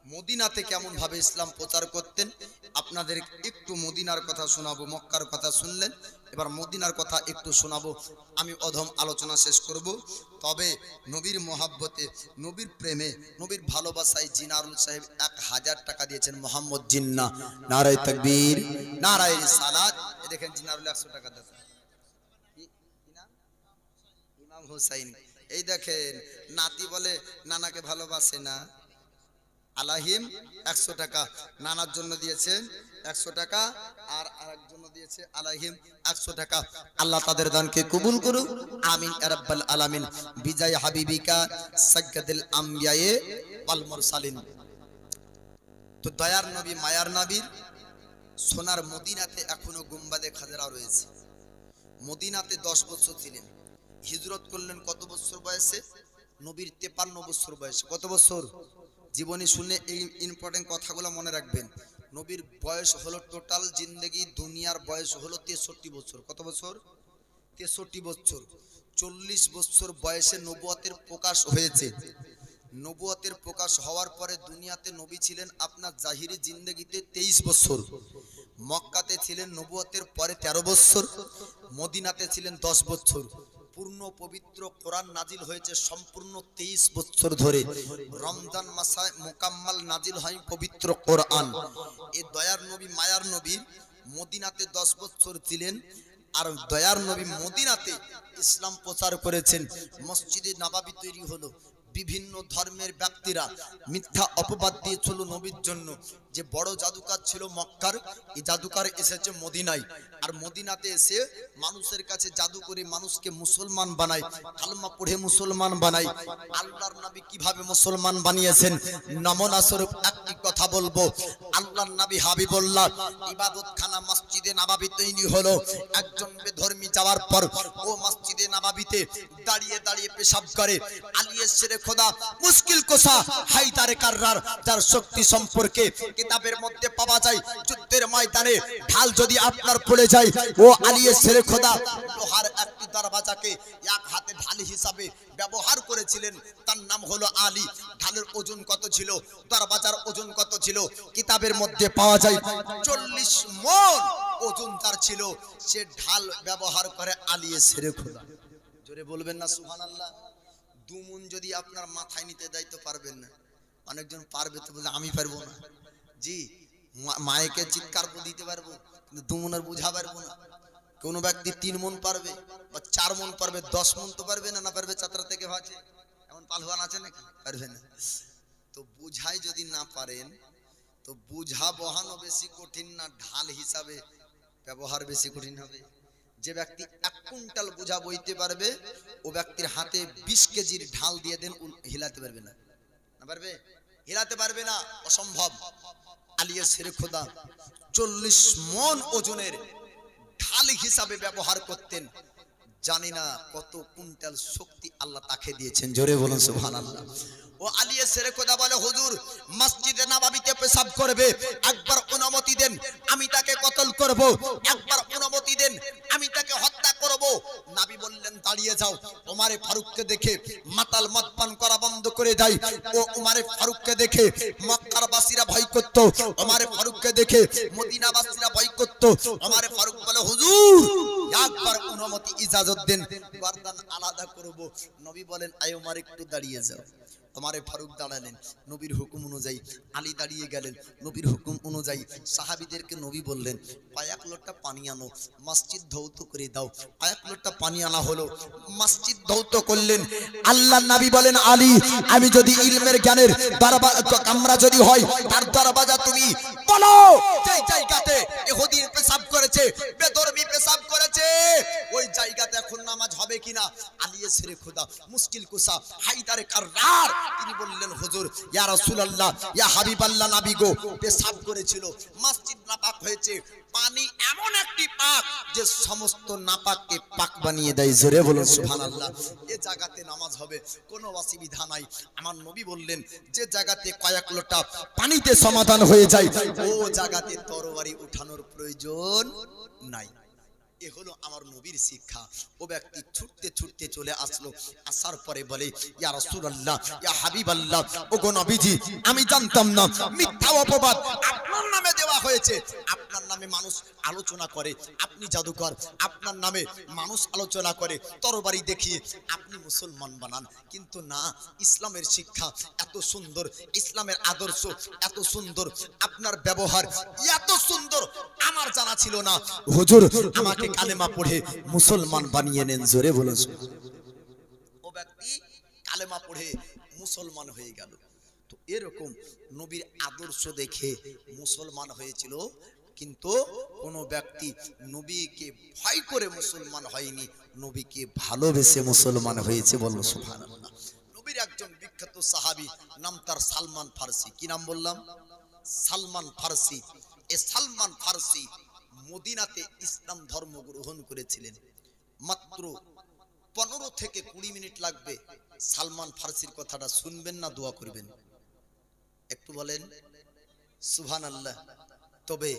মদিনাতে কেমন ভাবে ইসলাম প্রচার করতেন আপনাদের একটু মদিনার কথা শোনাবো। মক্কার কথা শুনলেন, এবার মদিনার কথা একটু শোনাবো। আমি অধম আলোচনা শেষ করব। তবে নবীর মহাব্বতে, নবীর প্রেমে, নবীর ভালোবাসায় জিনারুল সাহেব 1000 টাকা দিয়েছেন। মোহাম্মদ জিন্না, নারায়ে তাকবীর, নারায়ে রিসালাত। এই দেখেন জিনারুল 100 টাকা দিয়েছে। কি নাম? ইমাম হুসাইন। এই দেখেন নাতি বলে নানাকে ভালোবাসে না। আলাহিম 100 টাকা নানার জন্য দিয়েছেন 100 টাকা, আর আরেকজন জন্য দিয়েছে আলাহিম 100 টাকা। আল্লাহ তাদের দানকে কবুল করুক, আমিন ইয়া রাব্বাল আলামিন। বিজয় হাবিবিকা সাজ্জাদুল আমবিয়ায়ে ওয়াল মুরসালিন। তো দয়ার নবী মায়ার নবীর সোনার মদিনাতে এখনো গুম্বাদে খাজরা রয়েছে। মদিনাতে 10 বছর ছিলেন। হিজরত করলেন কত বছর বয়সে? নবীর 53 বছর বয়সে। কত বছর? জীবনী শুনে এই ইম্পর্টেন্ট কথাগুলো মনে রাখবেন। নবীর বয়স হলো টোটাল জিন্দেগি দুনিয়ার বয়স হলো 63 বছর। কত বছর? 63 বছর। 40 বছর বয়সে নবুয়তের প্রকাশ হয়েছে। নবুয়তের প্রকাশ হওয়ার পরে দুনিয়াতে নবী ছিলেন আপনার জাহিরি জিন্দেগিতে 23 বছর। মক্কাতে ছিলেন নবুয়তের পরে 13 বছর। মদিনাতে ছিলেন 10 বছর। পূর্ণ পবিত্র কোরআন নাজিল হয়েছে সম্পূর্ণ 23 বছর ধরে। রমজান মাসে মুকাম্মাল নাজিল হয় পবিত্র কোরআন। এই দয়ার নবী মায়ার নবী মদিনাতে 10 বছর ছিলেন। আর দয়ার নবী মদিনাতে ইসলাম প্রচার করেছেন। মসজিদে নববী তৈরি হলো। বিভিন্ন ধর্মের ব্যক্তিরা মিথ্যা অপবাদ দিয়েছিল নবীর জন্য যে বড় জাদুকার ছিল মক্কার, এই জাদুকার এসেছে মদিনায়। আর মদিনাতে এসে মানুষের কাছে জাদু করে মানুষকে মুসলমান বানায়, কালেমা পড়ে মুসলমান বানায়। আল্লাহর নবী কিভাবে মুসলমান বানিয়েছেন নমুনা স্বরূপ একটি কথা বলবো। আল্লাহর নবী হাবিবুল্লাহ ইবাদতখানা মসজিদে নববী তৈরি হলো। একজন বেধর্মী যাওয়ার পর ও মসজিদে নববীতে দাঁড়িয়ে দাঁড়িয়ে পেশাব করে। আলিয়ে শেরে খোদা মুশকিল কোসা হায়দারে কাররার যার শক্তি সম্পর্কে কিতাবের মধ্যে পাওয়া যায়। যুদ্ধের ময়দানে ঢাল যদি আপনার পড়ে যায়, ও আলিয়ে শেরে খোদা লোহার একটি দ্বারা দরবাজাকে এক হাতে ঢাল হিসাবে ব্যবহার করেছিলেন, তার নাম হলো আলী। ঢালের ওজন কত ছিল, দরবাজার ওজন কত ছিল, কিতাবের মধ্যে পাওয়া যায় 40 মণ ওজন তার ছিল। সে ঢাল ব্যবহার করে আলী সেরে খোদা। জোরে বলবেন না সুবহানাল্লাহ। 2 মণ যদি আপনার মাথায় নিতে দেয় তো পারবেন না। অনেকজন পারবে তো বলে আমি পারবো না। জি, মায়েকে চিৎকার দিতে পারবো, কিন্তু 2 মণের বুঝা পারবো না। কোন ব্যক্তি 3 মণ পারবে বা 4 মণ পারবে, 10 মণ তো পারবে না। না পারবে চাতরা থেকে ভাজে, এমন পালওয়ান আছে নাকি? পারবে না। তো বুঝাই যদি না পারেন তো বুঝা বহানো বেশি কঠিন না ঢাল হিসাবে ব্যবহার বেশি কঠিন হবে? যে ব্যক্তি 1 কুইন্টাল বুঝা বইতে পারবে ও ব্যক্তির হাতে 20 কেজির ঢাল দিয়ে দেন, হিলাতে পারবে না। না পারবে? হিলাতে পারবে না, অসম্ভব। আলিয়া শেরে খোদা 40 মণ ওজনের ঢাল হিসাবে ব্যবহার করতেন। জানি না কত কুইন্টাল শক্তি আল্লাহ তাকে দিয়েছেন। জোরে বলুন সুবহানাল্লাহ। ও আলিয়া শেরে খোদা বলে, হুজুর মসজিদে নববীতে পেশাব করবে, একবার অনুমতি দেন আমি তাকে কতল করব, একবার অনুমতি দেন আমি তাকে হত্যা করব। নবী বললেন দাঁড়িয়ে যাও। ওমরে ফারুককে দেখে মাতাল মদ পান করা বন্ধ করে দেয়। ও ওমরে ফারুককে দেখে মক্কার বাসীরা ভয় করত, ওমরে ফারুককে দেখে মদিনা বাসীরা ভয় করত। ওমরে ফারুক বলে, হুজুর একবার অনুমতি ইজাজত দেন, গর্দান আলাদা করব। নবী বলেন, আয় ওমর একটু দাঁড়িয়ে যাও। ওমরে ফারুক দাঁড়ালেন, নবীর হুকুম অনুযায়ী। আলী দাঁড়িয়ে গেলেন, নবীর হুকুম অনুযায়ী। সাহাবীদেরকে নবী বললেন, কয়েক লোটা পানি আনো, মসজিদ ধৌত করে দাও। কয়েক লোটা পানি আনা হলো, মসজিদ ধৌত করলেন। আল্লাহর নবী বলেন, আলী আমি যদি ইলমের জ্ঞানের কামরা যদি হয়, তার দরবাজা তুমি বলো যে জায়গাতে ইহুদি পেশাব করেছে, বেধর্মী পেশাব করেছে, ওই জায়গাতে এখন নামাজ হবে কিনা? আলী শেরে খোদা মুশকিল কুসা হায়দারে কাররার তিনি বললেন, হুজুর ইয়া রাসূলুল্লাহ ইয়া হাবিবাল্লাহ, নবী গো পেশাব করেছিল, মসজিদ নাপাক হয়েছে। পানি এমন একটি পাক যে সমস্ত নাপাককে পাক বানিয়ে দেয়। জোরে বলুন সুবহানাল্লাহ। এই জায়গাতে নামাজ হবে, কোনো অসুবিধা নাই। আমার নবী বললেন, যে জায়গাতে কয়েক লোটা পানিতে সমাধান হয়ে যায় ও জায়গাতে তরবারি উঠানোর প্রয়োজন নাই। এ হলো আমার নবীর শিক্ষা। ও ব্যক্তি ছুটতে ছুটতে চলে আসলো, আসার পরে বলে, ইয়া রাসূলুল্লাহ ইয়া হাবিবাল্লাহ, ওগো নবীজি আমি জানতাম না মিথ্যা অপবাদ আপনার নামে দেওয়া হয়েছে। আপনার নামে মানুষ আলোচনা করে আপনি জাদুকর, আপনার নামে মানুষ আলোচনা করে তরবারি দেখিয়ে আপনি মুসলমান বানান। কিন্তু না, ইসলামের শিক্ষা এত সুন্দর, ইসলামের আদর্শ এত সুন্দর, আপনার ব্যবহার এত সুন্দর আমার জানা ছিল না। হুজুর আমাকে কালেমা পড়ে মুসলমান বানিয়ে নেন। জোরে বলুন। ও ব্যক্তি কালেমা পড়ে মুসলমান হয়ে গেল। তো এরকম নবীর আদর্শ দেখে মুসলমান হয়েছিল, কিন্তু কোন ব্যক্তি নবীকে ভয় করে মুসলমান হয়নি, নবীকে ভালোবেসে মুসলমান হয়েছে। বলুন সুবহানাল্লাহ। নবীর একজন বিখ্যাত সাহাবী, নাম তার সালমান ফারসি। কি নাম বললাম? সালমান ফারসি। এই সালমান ফারসি মদিনাতে ইসলাম ধর্ম গ্রহণ করেছিলেন। মাত্র 15 থেকে 20 মিনিট লাগবে। সালমান ফারসির কথাটা শুনবেন না দোয়া করবেন? একটু বলেন সুবহানাল্লাহ। তবে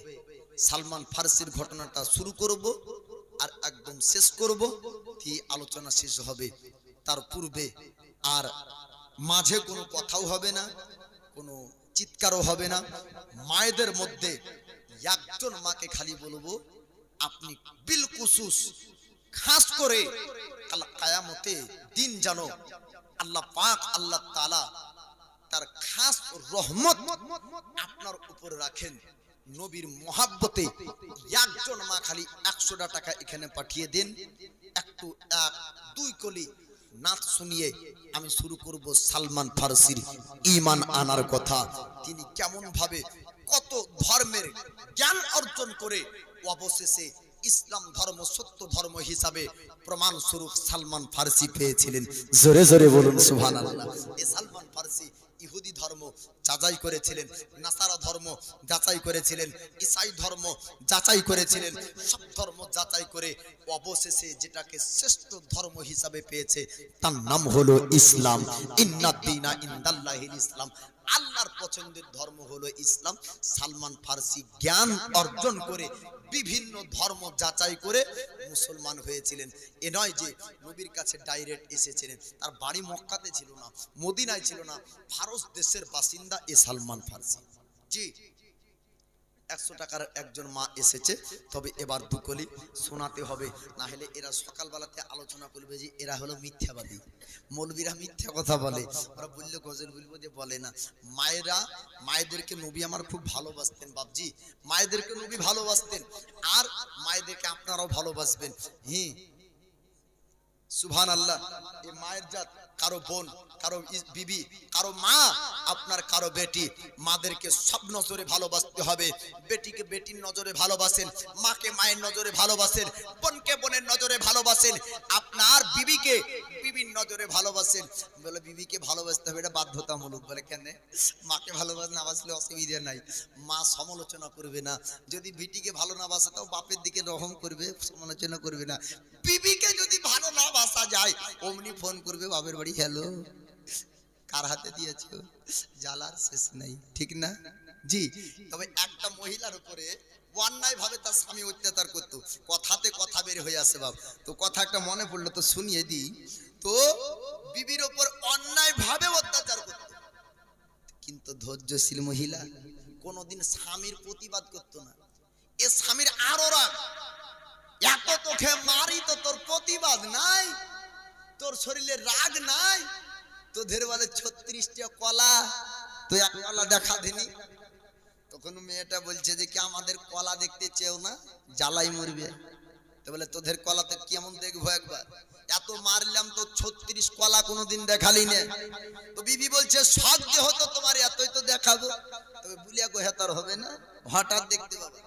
সালমান ফারসির ঘটনাটা শুরু করব আর একদম শেষ করব, কি আলোচনা শেষ হবে। তার পূর্বে আর মাঝে কোনো কথাও হবে না, কোনো চিৎকারও হবে না। মায়েদের মধ্যে একজন মাকে খালি বলবো, আপনি বিলকুসুস খাস করে কাল কিয়ামতে দিন জানো আল্লাহ পাক আল্লাহ তাআলা তার খাস রহমত আপনার উপর রাখেন। নবীর মহাব্বতে একজন মা খালি 100 টাকা এখানে পাঠিয়ে দেন। একটু 1-2 কলি নাচ শুনিয়ে আমি শুরু করব সালমান ফারসির ঈমান আনার কথা। তিনি কেমন ভাবে কত ধর্মের জ্ঞান অর্জন করে অবশেষে ইসলাম ধর্ম সত্য ধর্ম হিসাবে প্রমাণ স্বরূপ সালমান ফারসি পেয়েছিলেন। জোরে জোরে বলুন সুবহানাল্লাহ। এই সালমান ফারসি ইহুদি ধর্ম যাচাই করেছিলেন, নাসারা ধর্ম যাচাই করেছিলেন, ঈসাই ধর্ম যাচাই করেছিলেন। সব ধর্ম যাচাই করে অবশেষে যেটাকে শ্রেষ্ঠ ধর্ম হিসাবে পেয়েছে তার নাম হলো ইসলাম। ইন্নাদ দীনা ইনদাল্লাহিল ইসলাম। আল্লাহর পছন্দের ধর্ম হলো ইসলাম। সালমান ফার্সি জ্ঞান অর্জন করে বিভিন্ন ধর্ম যাচাই করে মুসলমান হয়েছিলেন। এ নয় যে নবীর কাছে ডাইরেক্ট এসেছিলেন, তার বাড়ি মক্কাতে ছিল না, মদিনায় ছিল না, ফারস দেশের বাসিন্দা এ সালমান ফার্সি। জি, 100 টাকার একজন মা এসেছে, তবে এবার দুকলি শোনাতে হবে, না হলে এরা সকালবেলাতে আলোচনা করবে যে এরা হলো মিথ্যাবাদী, মৌলবীরা মিথ্যা কথা বলে। ওরা বললে গজল বলবো যে বলে না। মায়েদেরকে নবী আমার খুব ভালোবাসতেন বাপজি, মায়েদেরকে নবী ভালোবাসতেন, আর মায়েদেরকে আপনারাও ভালোবাসবেন। সুবহানাল্লাহ। এই মায়ের জাত, কারো বোন, কারো বিবি, কারো মা, আপনার কারো বেটি, মাদেরকে সব নজরে ভালোবাসতে হবে। বেটিকে বেটির নজরে ভালোবাসেন, মাকে মায়ের নজরে ভালোবাসেন, বোনকে বোনের নজরে ভালোবাসেন, আপনার বিবিকে বিবির নজরে ভালোবাসেন। বলে বিবিকে ভালোবাসতে হবে, এটা বাধ্যতামূলক। বলে কেন? মাকে ভালোবাসে না বাসলে অসুবিধা নাই, মা সমালোচনা করবে না। যদি বিটিকে ভালো না বাসে তাও বাপের দিকে রহম করবে, সমালোচনা করবে না। বিবিকে যদি ভালো না বাসা যায় অমনি ফোন করবে বাপের বাড়ি, হ্যালো কার হাতে দিয়েছো, জ্বালার শেষ নাই, ঠিক না? জি। তবে একটা মহিলার উপরে অন্যায় ভাবে তার স্বামী অত্যাচার করতো, কথাতে কথা বের হয়ে আসে বাপ। তো কথা একটা মনে পড়লো তো শুনিয়ে দিই। তো বিবির উপর অন্যায় ভাবে অত্যাচার করতো, কিন্তু ধৈর্যশীল মহিলা কোনোদিন স্বামীর প্রতিবাদ করতো না। এ স্বামীর আরো রাগ, এত তোকে মারি তো তোর প্রতিবাদ নাই, তোর শরীরে রাগ নাই, তোদের বলে 36টা কলা, তুই এক কলা দেখা দিনি। তখন মেয়েটা বলছে যে কি আমাদের কলা দেখতে চেও না, জ্বালাই মরবে। তো বলে তোদের কলাতে কেমন দেখবো একবার, এত মারলাম তো 36 কলা কোনোদিন দেখালি না। তো বিবি বলছে সব যে হতো তোমার এতই তো দেখাবো। তবে বুলিয়া গোহা তার হবে না, হঠাৎ দেখতে পাবে।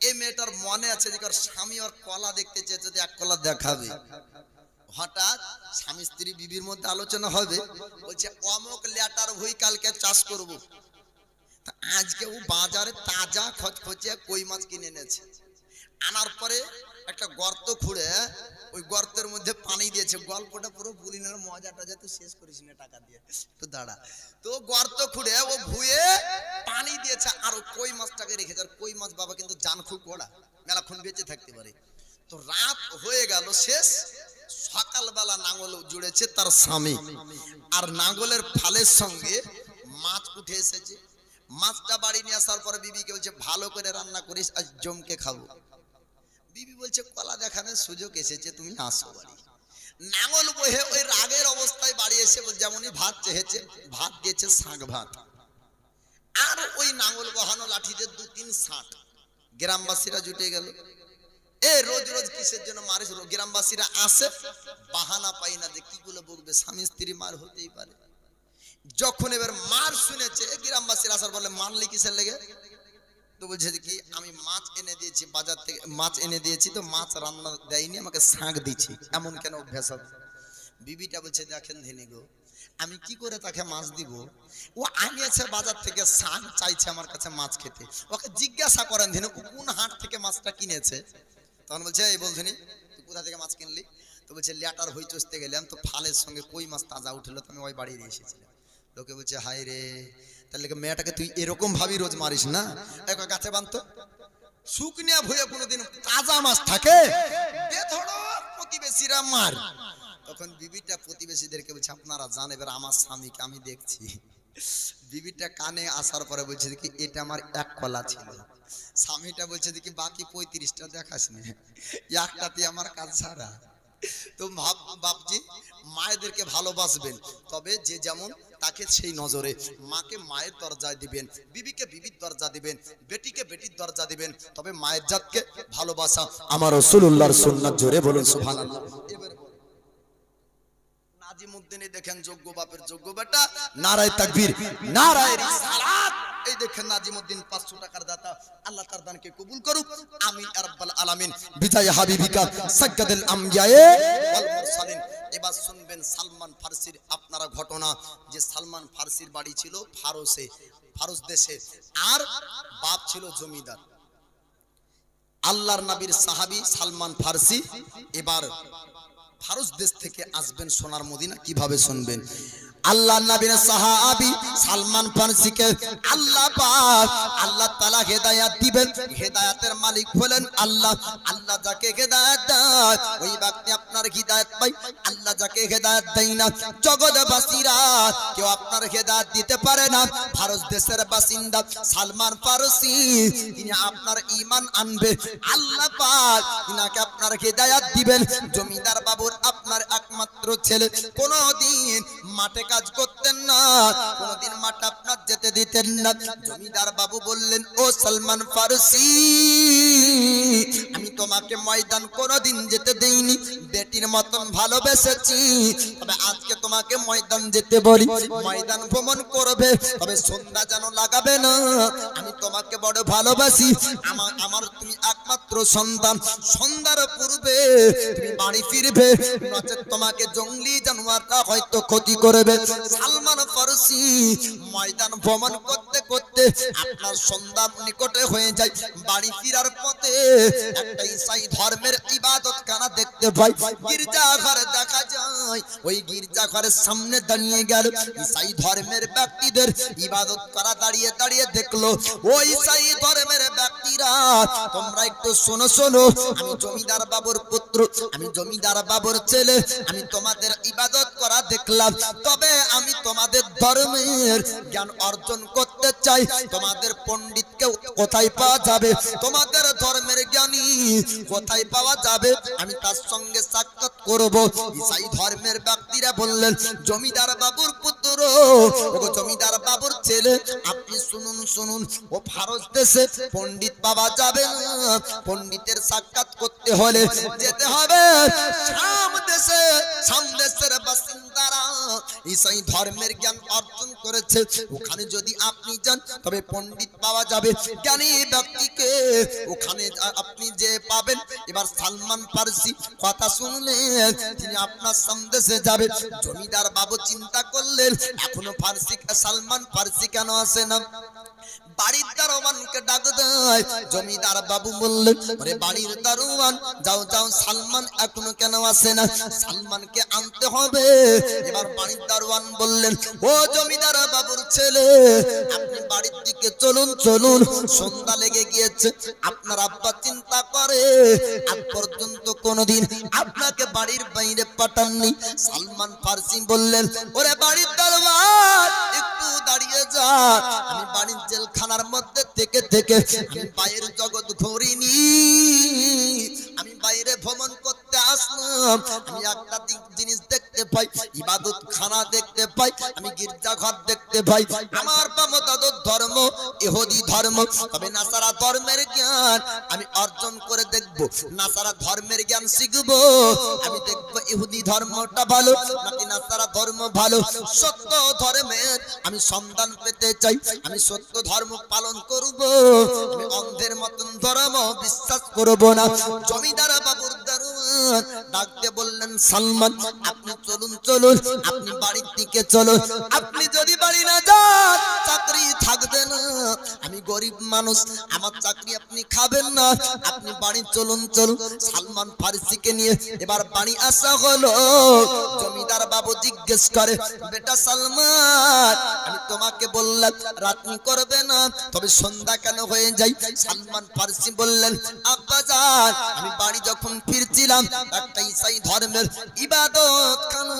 এই মেয়েটার মনে আছে যে স্বামী ওর কলা দেখতে চেয়েছে, যে এক কলা দেখাবে। হঠাৎ স্বামী স্ত্রী বিবির মধ্যে আলোচনা হবে, বলছে অমুক লেটার ভুই কালকে চাষ করব। আজকে ও বাজারে তাজা খচখচে কই মাছ কিনে এনেছে, আনার পরে একটা গর্ত খুঁড়ে ওই গর্তের মধ্যে পানি দিয়েছে। গল্পটা পুরো বলি না, মজাটা যাতে শেষ করিস না, টাকা দিয়ে তো দাঁড়া। তো গর্ত খুঁড়ে ও ভুয়ে পানি দিয়েছে, আর কই মাছটাকে রেখেছে। আর কই মাছ বাবা কিন্তু জান খুব বড়া, মেলাক্ষণ বেঁচে থাকতে পারে। তো রাত হয়ে গেল শেষ, সকালবেলা নাঙ্গল জুড়েছে তার স্বামী, আর নাঙ্গলের ফালের সঙ্গে মাছ উঠে এসেছে। মাছটা বাড়ি নিয়ে আসার পরে বিবিকে বলছে ভালো করে রান্না করিস, আজ জমকে খাবো। বিবি বলছে কলা দেখানোর সুযোগ এসেছে, তুমি আসো বাড়ি। নাঙ্গল বহে ওই রাগের অবস্থায় বাড়ি এসে যেমনই ভাত চেয়েছে, ভাত দিয়েছে শাক ভাত, আর ওই নাঙ্গল বহানো লাঠিতে 2-3 ষাট। গ্রামবাসীরা জুটে গেল, এ রোজ রোজ কিসের জন্য মারিস? গ্রামবাসীরা আসে, বাহানা পাই না যে কি গুলো বলবে, স্বামী স্ত্রী মার হতেই পারে। যখন এবার মার শুনেছে গ্রামবাসীরা আসার বলে মারলি কিসের লেগে? তো বলছে কি আমি মাছ এনে দিয়েছি বাজার থেকে, মাছ এনে দিয়েছি তো মাছ রান্না দেয়নি, আমাকে শাক দিচ্ছি, এমন কেন অভ্যাস হবে? বিবিটা বলছে দেখেন ধেনি গো, আমি কি করে তাকে মাছ দিব? ও আনিয়েছে বাজার থেকে শাক, চাইছে আমার কাছে মাছ খেতে। ওকে জিজ্ঞাসা করেন ধেনু কোন হাট থেকে মাছটা কিনেছে। তখন বলছে এই বলছিনি তুই কোথা থেকে মাছ কিনলি? তো বলছে লেটার হই চষতে গেলাম, তো ফালের সঙ্গে কই মাছ তাজা উঠলো, তো আমি ওই বাড়ি নিয়ে এসেছিলাম। লোকে বলছে হাই রে, তাহলে মেয়েটাকে তুই এরকম ভাবি রোজ মারিস না, গাছে বাঁধতো শুকনিয়া ভুয়ে কোনোদিন তাজা মাছ থাকে, প্রতিবেশীরা মার। তখন বিবিটা প্রতিবেশীদেরকে বলছে আপনারা জান এবার আমার স্বামীকে আমি দেখছি। বিবিটা কানে আসার পরে বলছে কি এটা আমার এক কলা ছিল। স্বামীটা বলছে কি বাকি 35টা দেখাস না, একটাতে আমার কাজ ছাড়া। তো বাপজি মায়েদেরকে ভালোবাসবেন, তবে যে যেমন তাকে সেই নজরে। মাকে মায়ের দরজায় দিবেন, বিবিকে বিবির দরজা দিবেন, বেটিকে বেটির দরজা দিবেন, তবে মায়ের জাতকে ভালোবাসা। আমার রাসূলুল্লাহর সুন্নাত, জোরে বলুন সুবহানাল্লাহ। এবার নাজিমউদ্দিনে দেখেন যোগ্য বাপের যোগ্য বেটা, নারায়ে তাকবীর, নারায়ে রিসালাত। এই দেখেন নাজিমউদ্দিন 500 টাকার দাতা, আল্লাহ তার দানকে কবুল করুক, আমিন ইয়া রাব্বাল আলামিন। বিদায় হাবিবিকা সাজ্জাদুল আমবিয়ায়ে ওয়াল মুরসালিন। এবার শুনবেন সালমান ফার্সির আপনারা ঘটনা, যে সালমান ফার্সির বাড়ি ছিল ফারসে, ফারস দেশে, আর বাপ ছিল জমিদার। আল্লাহর নবীর সাহাবী সালমান ফার্সি এবার ফারস দেশ থেকে আসবেন সোনার মদিনা। কিভাবে শুনবেন? আল্লাহ নবীর সাহাবী সালমান ফারসিকে আল্লাহ পাক আল্লাহ তাআলা হেদায়েত দিবেন। হেদায়েতের মালিক হলেন আল্লাহ। আল্লাহ যাকে হেদায়েত দেয় ওই ব্যক্তি আপনার হেদায়েত পায়। আল্লাহ যাকে হেদায়েত দেয় না, জগৎবাসীরা কেউ আপনার হেদায়েত দিতে পারে না। ভারত দেশের বাসিন্দা সালমান ফারসি তিনি আপনার ঈমান আনবে, আল্লাহ পাক তিনাকে আপনার হেদায়েত দিবেন। জমিদার বাবুর আপনার একমাত্র ছেলে, কোনদিন মাঠে কাজ করতেন না, কোনদিন মাঠে আপনার যেতে দিতেন না। জমিদার বাবু বললেন, ও সালমান ফারসি, আমি তোমাকে ময়দান কোনদিন যেতে দেইনি, বেটির মতন ভালোবেসেছি, তবে আজকে তোমাকে ময়দান যেতে বলি। ময়দান ভ্রমণ করবে, তবে সন্ধ্যা যেন লাগাবে না। আমি তোমাকে বড় ভালোবাসি, আমার তুমি একমাত্র সন্তান। সন্ধ্যার পূর্বে তুমি বাড়ি ফিরবে, নচেৎ তোমাকে জঙ্গলি জানোয়াররা হয়তো ক্ষতি করবে। সালমান ফারসি ময়দান ভ্রমণ করতে করতে আপনার সন্ধ্যার নিকটে হয়ে যায়। বাড়ি ফিরার পথে একটা ঈসাই ধর্মের ইবাদতখানা দেখতে পাই, গির্জাঘর দেখা যায়। ওই গির্জাঘরের সামনে দাঁড়িয়ে গেল। ঈসাই ধর্মের ব্যক্তিদের ইবাদত করা দাঁড়িয়ে দাঁড়িয়ে দেখলো। ওই ঈসাই ধর্মের ব্যক্তিরা, তোমরা একটু শোনো শোনো, আমি জমিদার বাবুর পুত্র, আমি জমিদার বাবুর ছেলে, আমি তোমাদের ইবাদত করা দেখলাম, তবে আমি তোমাদের ধর্মের জ্ঞান অর্জন করতে চাই। তোমাদের পণ্ডিতকে কোথায় পাওয়া যাবে, তোমাদের ধর্মের জ্ঞানী কোথায় পাওয়া যাবে, আমি তার সঙ্গে সাক্ষাৎ করব। ঈসাই ধর্মের ব্যক্তিরা বললেন, জমিদার বাবুর পুত্র, ও জমিদার বাবুর ছেলে, আপনি শুনুন শুনুন, ও ভারত দেশে পণ্ডিত পাওয়া যাবে না। পণ্ডিতের সাক্ষাৎ করতে হলে যেতে হবে শাম দেশে। শাম দেশের বাসিন্দারা ঈসাই ধর্মের জ্ঞান অর্জন করেছে, ওখানে যদি আপনি যান তবে পণ্ডিত পাওয়া যাবে, জ্ঞানী ব্যক্তিকে ওখানে আপনি যে পাবেন। এবার সালমান ফারসি কথা শুনলেন, তিনি আপনার সন্দেশে যাবে। জমিদার বাবু চিন্তা করলেন, এখনো সালমান ফারসি কেন আসে না? বাড়ির দারোয়ানকে ডাক দেয়। জমিদার বাবু বললেন, আরে বাড়ির দারোয়ান, যাও যাও, সালমান এখনো কেন আসে না? সালমানকে আনতে হবে। এবার বাড়ির দারোয়ান বললেন, ও জমিদার বাবুর ছেলে, আপনি বাড়ির দিকে চলুন চলুন, সন্ধ্যা লেগে গিয়েছে। আপনার আব্বা চিন্তা করে আজ পর্যন্ত কোনদিন আপনাকে বাড়ির বাইরে পাঠাননি। সালমান ফারসি বললেন, ওরে বাড়ির দারোয়ান, একটু দাঁড়িয়ে যা, আমি বাড়ির জেলখানার মধ্যে থেকে থেকে আমি বাইরের জগৎ ঘুরিনি, আমি বাইরে ভ্রমণ করতে আসলাম। আমি একটা জিনিস দেখতে পাই, ইবাদত খানা দেখতে পাই, আমি গির্জাঘর দেখতে পাই। আমার বাবা দাদুর ধর্ম ইহুদি ধর্ম, তবে নাসারা ধর্মের জ্ঞান আমি অর্জন করে দেখব। নাসারা ধর্মের জ্ঞান শিখবো, আমি দেখব ইহুদি ধর্মটা ভালো নাকি নাসারা ধর্ম ভালো। সত্য ধর্মের আমি সন্ধান পেতে চাই, আমি সত্য ধর্ম পালন করব, আমি অন্ধের মতন ধর্ম বিশ্বাস করব না। জমিদার বাবুর দারোয়ান ডাকতে বললেন, সালমান, আপনি চলুন চলুন, আপনি বাড়ির দিকে চলুন। আপনি যদি বাড়ি না যান চাকরি থাকবে না, আমি গরিব মানুষ, আমার চাকরি আপনি খাবেন না, আপনি বাড়ি চলুন চলুন। সালমান ফারসিকে নিয়ে এবার বাড়ি আসা হলো। জমিদার বাবু জিজ্ঞেস করে, বেটা সালমান, আমি তোমাকে বললাম রাত্রি করবে না, তবে সন্ধ্যা কেন হয়ে যায়? সালমান ফারসি বললেন, আব্বাজান, আমি বাড়ি যখন ফিরছিলাম একটা ঈসাই ধর্মের ইবাদত খানা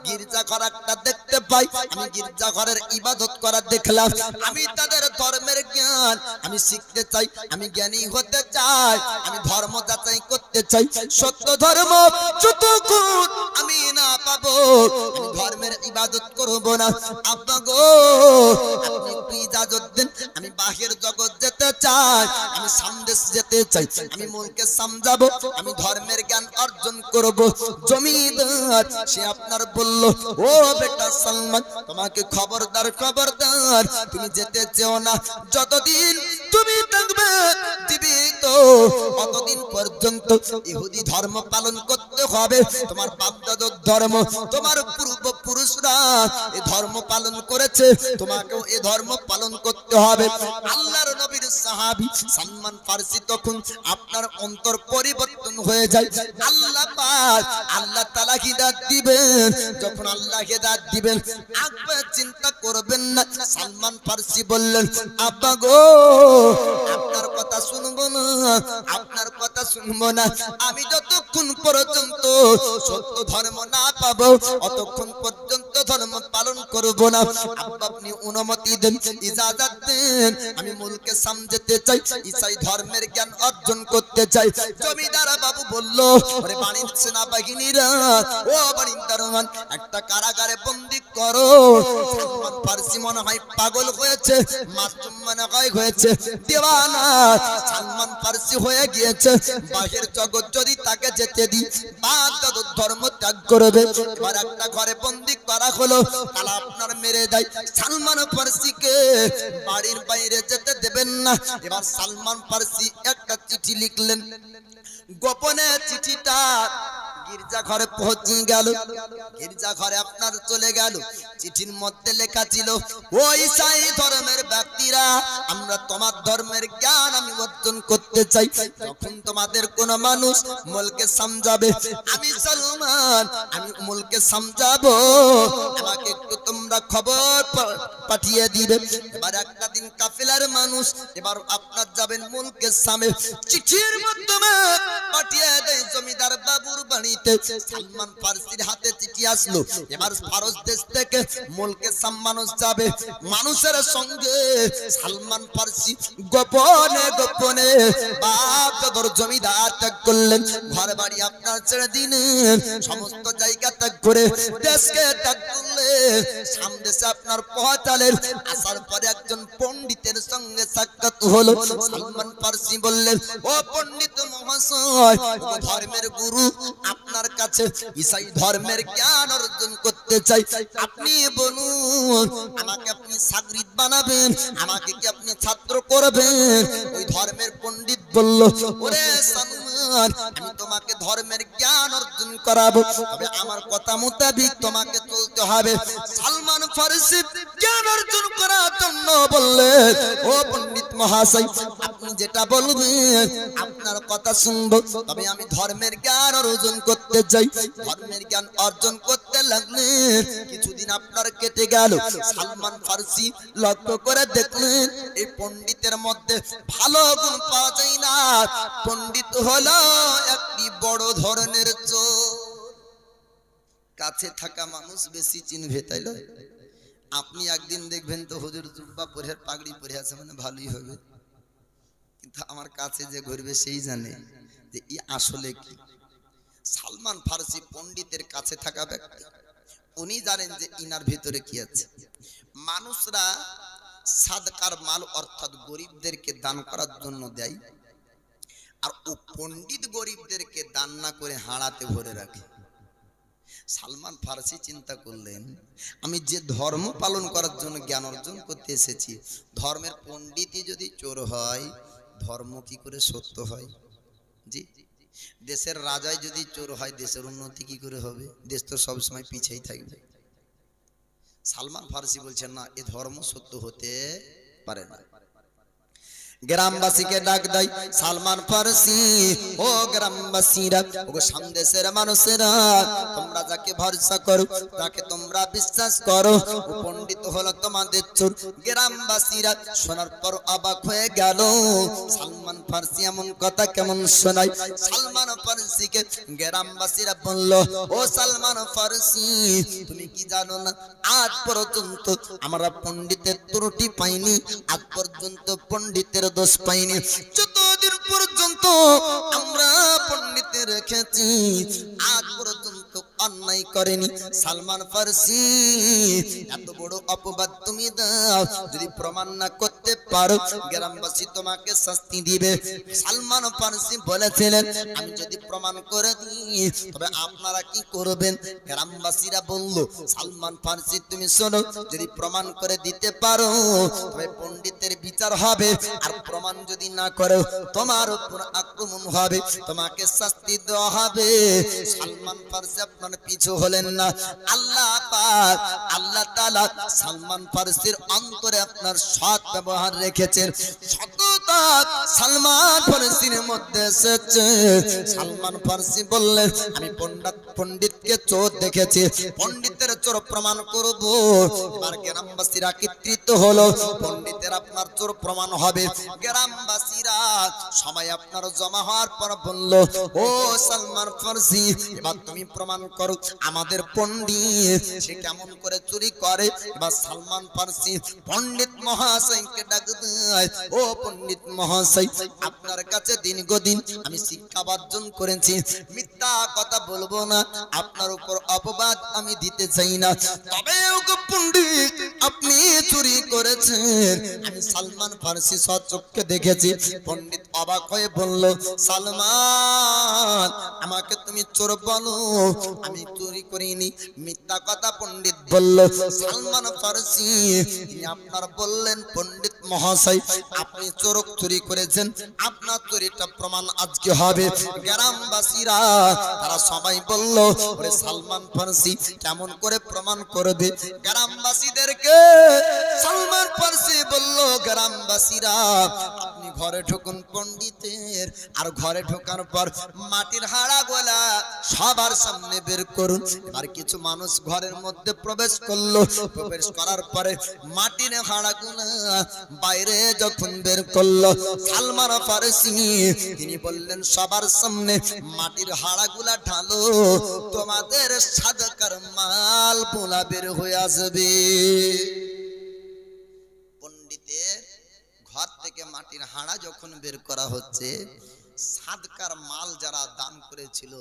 গির্জাঘর একটা দেখতে পাই, আমি গির্জাঘরের ইবাদত করা দেখলাম। আমি তাদের ধর্মের জ্ঞান আমি শিখতে চাই, আমি জ্ঞানী হতে চাই, আমি ধর্ম যাচাই করতে চাই। সত্য ধর্ম যতক্ষণ আমি না পাবো আমি ধর্মের ইবাদত করব না। আব্বা গো, আপনি একটু ইজাজত দেন, আমি বাহির জগৎ যেতে চাই, আমি সামদেশ যেতে চাই, আমি মনকে সমঝাবো, আমি ধর্মের জ্ঞান অর্জন করব। জমিদার সে আপনার বলল, ও বেটা সালমান, তোমাকে খবরদার খবরদার, তুমি যেতে চেও না। যতদিন তুমি থাকবে জীবিত ততদিন পর্যন্ত ইহুদি ধর্ম পালন করতে হবে। তোমার বাপ দাদার ধর্ম, তোমার পূর্বপুরুষরা এই ধর্ম পালন করেছে, তোমাকেও এই ধর্ম পালন করতে হবে। আল্লাহর নবীর সাহাবী সালমান ফারসি তখন আপনার অন্তর পরিবর্তন হয়ে যায়। আল্লাহ পাক আল্লাহ তাআলা হিদায়াত দিবেন। যখন আল্লাহ হিদায়াত দিবেন, আপনি চিন্তা করবেন না। সালমান ফারসি বললেন, আব্বা গো, আপনার কথা শুনবো না, আপনার কথা শুনবো না। আমি যতক্ষণ পর্যন্ত সত্য ধর্ম না পাবো, অতক্ষণ পর্যন্ত ধর্ম পালন করব না। আব্বা আপনি অনুমতি দেন, ইজাজত দেন, আমি মুলকে সামজেতে চাই, ঈসাই ধর্মের জ্ঞান অর্জন করতে চাই। জমিদার বাবু বলল, ওরে বাণীর সেনাবাহিনীরা, ও বাণীর দারোয়ান, একটা কারাগারে বন্দী করো। সালমান ফারসি মনে হয় পাগল হয়েছে, মাসুম মনে হয় হয়েছে দেওয়ানা। সালমান ফারসি হয়ে গিয়েছে। বাহির জগৎ যদি তাকে যেতে দিই, বাগদাদ ধর্ম ত্যাগ করবে। এবার একটা ঘরে বন্দী করা হলো, তালা আপনার মেরে দেয়। সালমান ফারসিকে বাড়ির বাইরে যেতে দেবেন না। এবার সালমান ফারসি একটা চিঠি লিখলেন। গোপনে চিঠিটা গির্জা ঘরে পৌঁছে গেল। গির্জা ঘরে আপনার চলে গেল। চিঠির মধ্যে লেখা ছিল, ও ঈসাই ধর্মের ব্যক্তিরা, আমরা তোমার ধর্মের জ্ঞান আমি অর্জন করতে চাই। যখন তোমাদের কোন মানুষ মুলকে সমঝাবে, আমি সালমান, আমি মুলকে সমঝাবো, আমাকে একটু তোমরা খবর পাঠিয়ে দিবে। এবার একটা দিন কাফেলার মানুষ এবার আপনার যাবেন মুলকে সামনে। চিঠির মাধ্যমে পাঠিয়ে দেয় জমিদার বাবুর বাড়িতে। সালমান ফারসির হাতে চিঠি আসলো। এবার ফারস দেশ থেকে মুলকে সাম মানুষ যাবে। মানুষের সঙ্গে সালমান ফারসি গোপনে গোপনে বাপ দাদার জমিদার ত্যাগ করলেন। ঘর বাড়ি আপনার ছেড়ে দিলেন, সমস্ত জায়গা ত্যাগ করে দেশকে ত্যাগ করলেন। সামদেশে আপনার পৌঁছালেন। আসার পরে একজন পণ্ডিতের সঙ্গে সাক্ষাৎ হলো। সালমান ফারসি বললেন, ও পণ্ডিত মহাশয়, ধর্মের গুরু আপনার কাছে ঈসাই ধর্মের জ্ঞান অর্জন করতে চাই। আপনি বলুন, আমাকে আপনি শাগরিদ বানাবেন, আমাকে কি আপনি ছাত্র করবেন? ওই ধর্মের পণ্ডিত বলল, ওরে সালমান, আমি তোমাকে ধর্মের জ্ঞান অর্জন করাবো, তবে আমার কথা মোতাবিক তোমাকে চলতে হবে। সালমান ফারসি জ্ঞান অর্জন করার জন্য বললেন, ও পণ্ডিত মহাশয়, আপনি যেটা বলবেন আপনার কথা শুনবো, তবে আমি ধর্মের জ্ঞান অর্জন করতে চাই। ধর্মের জ্ঞান অর্জন করতে লাগলেন। কিছুদিন আপনার কেটে গেল। সালমান ফারসি লক্ষ্য করে দেখলেন, এই পণ্ডিতের মধ্যে ভালো গুণ পাওয়া যায় না। পণ্ডিত হলো একটি বড় ধরনের চোর। কাছে থাকা মানুষ বেশি চিনবে, তাই না? আপনি একদিন দেখবেন তো হুজুর জুব্বা পরে পাগড়ি পরে আছে, মানে ভালোই হবে, কিন্তু আমার কাছে যে ঘুরবে সেই জানে যে ই আসলে কি। সালমান ফারসি পণ্ডিতের কাছে থাকা ব্যক্তি, উনি জানেন যে ইনার ভিতরে কি আছে। মানুষরা সাদকার মাল অর্থাৎ গরিবদেরকে দান করার জন্য দেয়, আর ও পণ্ডিত গরিবদেরকে দান না করে হাড়াতে ভরে রাখে। সালমান ফারসি চিন্তা করলেন, আমি যে ধর্ম পালন করার জন্য জ্ঞান অর্জন করতে এসেছি, ধর্মের পণ্ডিতই যদি চোর হয়, ধর্ম কি করে সত্য হয়? জি, দেশের রাজাই যদি চোর হয়, দেশের উন্নতি কি করে হবে? দেশ তো সবসময় পিছিয়ে থাকবে। সালমান ফারসি বলছেন, না, এ ধর্ম সত্য হতে পারে না। গ্রামবাসীকে ডাক দেয় সালমান ফারসি, ও গ্রামবাসীরা, ও সামদেশের মানুষেরা, তোমরা যাকে ভরসা করো, যাকে তোমরা বিশ্বাস করো, ও পণ্ডিত হলো তোমাদের চোর। গ্রামবাসীরা শোনার পর অবাক হয়ে গেল, সালমান ফারসি এমন কথা কেমন শোনায়? সালমান ফারসিকে গ্রামবাসীরা বলল, ও সালমান ফারসি, তুমি কি জানো না, আজ পর্যন্ত আমরা পণ্ডিতের ত্রুটি পাইনি, আজ পর্যন্ত পণ্ডিতের দোষ পাইনি। যতদিন পর্যন্ত আমরা পণ্ডিতের রেখেছি, আজ পর্যন্ত অন্যায় করেনি। সালমান ফারসি এত বড় অপবাদ তুমি দাও, যদি প্রমাণ না করতে পারো গ্রামবাসী তোমাকে শাস্তি দিবে। সালমান ফারসি বলেছিলেন আমি যদি প্রমাণ করে দিই তবে আপনারা কি করবেন? গ্রামবাসীরা বলল সালমান ফারসি তুমি শোনো, যদি প্রমাণ করে দিতে পারো তবে পণ্ডিতের বিচার হবে, আর প্রমাণ যদি না করো তোমার উপর আক্রমণ হবে, তোমাকে শাস্তি দেওয়া হবে। সালমান ফারসি আপনার পিছু হলেন না। আল্লাহ পাক আল্লাহ তাআলা সালমান ফারসির অন্তরে আপনার সৎ ব্যবহার রেখেছেন, সততা সালমান ফারসির মধ্যে এসেছে। সালমান ফারসি বললেন আমি পণ্ডিতকে চোর দেখেছি, পণ্ডিতের চোর প্রমাণ করব। এবার গ্রামবাসীরা একত্রিত হলো, পণ্ডিতের আপনার চোর প্রমাণ হবে। গ্রামবাসীরা সবাই আপনার জমা হওয়ার পর বলল ও সালমান ফারসি এবার তুমি প্রমাণ করো আমাদের পণ্ডিত সে কেমন করে চুরি করে। এবার সালমান ফারসি পণ্ডিত মহাশয়কে ডাক দেয়, ও পণ্ডিত মহাশয় আপনার কাছে দিনগদিন আমি শিক্ষা অর্জন করেছি, মিথ্যা কথা বলবো না, আপনার উপর অপবাদ আমি দিতে চাই না, তবে ওগো পণ্ডিত আপনি চুরি করেছেন আমি সালমান ফারসি সচক্ষে দেখেছি। পণ্ডিত অবাক হয়ে বলল সালমান আমাকে তুমি চোর বলো, আমি চুরি করিনি, মিথ্যা কথা পণ্ডিত বলল। সালমান ফারসি তিনি আপনার বললেন পণ্ডিত মহাশয় আপনি চুরি করেছেন, আপনার চুরিটা প্রমাণ আজকে হবে। গ্রামবাসীরা তারা সবাই বলল ওরে সালমান ফারসি কেমন করে প্রমাণ করবে? গ্রামবাসীদেরকে সালমান ফারসি বলল গ্রামবাসীরা আপনি ঘরে ঢুকুন পণ্ডিতের, আর ঘরে ঢোকার পর মাটির হাড়া গোলা সবার সামনে বের করুন। আর কিছু মানুষ ঘরের মধ্যে প্রবেশ করলো, প্রবেশ করার পরে মাটির হাড়া গোলা বাইরে যখন বের করলো সালমান ফারসি তিনি বললেন সবার সামনে মাটির হাড়াগুলা ঢালো, তোমাদের সাদকার মাল পোলা বের হয়ে আসবে। পণ্ডিতের ঘর থেকে মাটির হাড়া যখন বের করা হচ্ছে, সাদকার মাল যারা দান করেছিল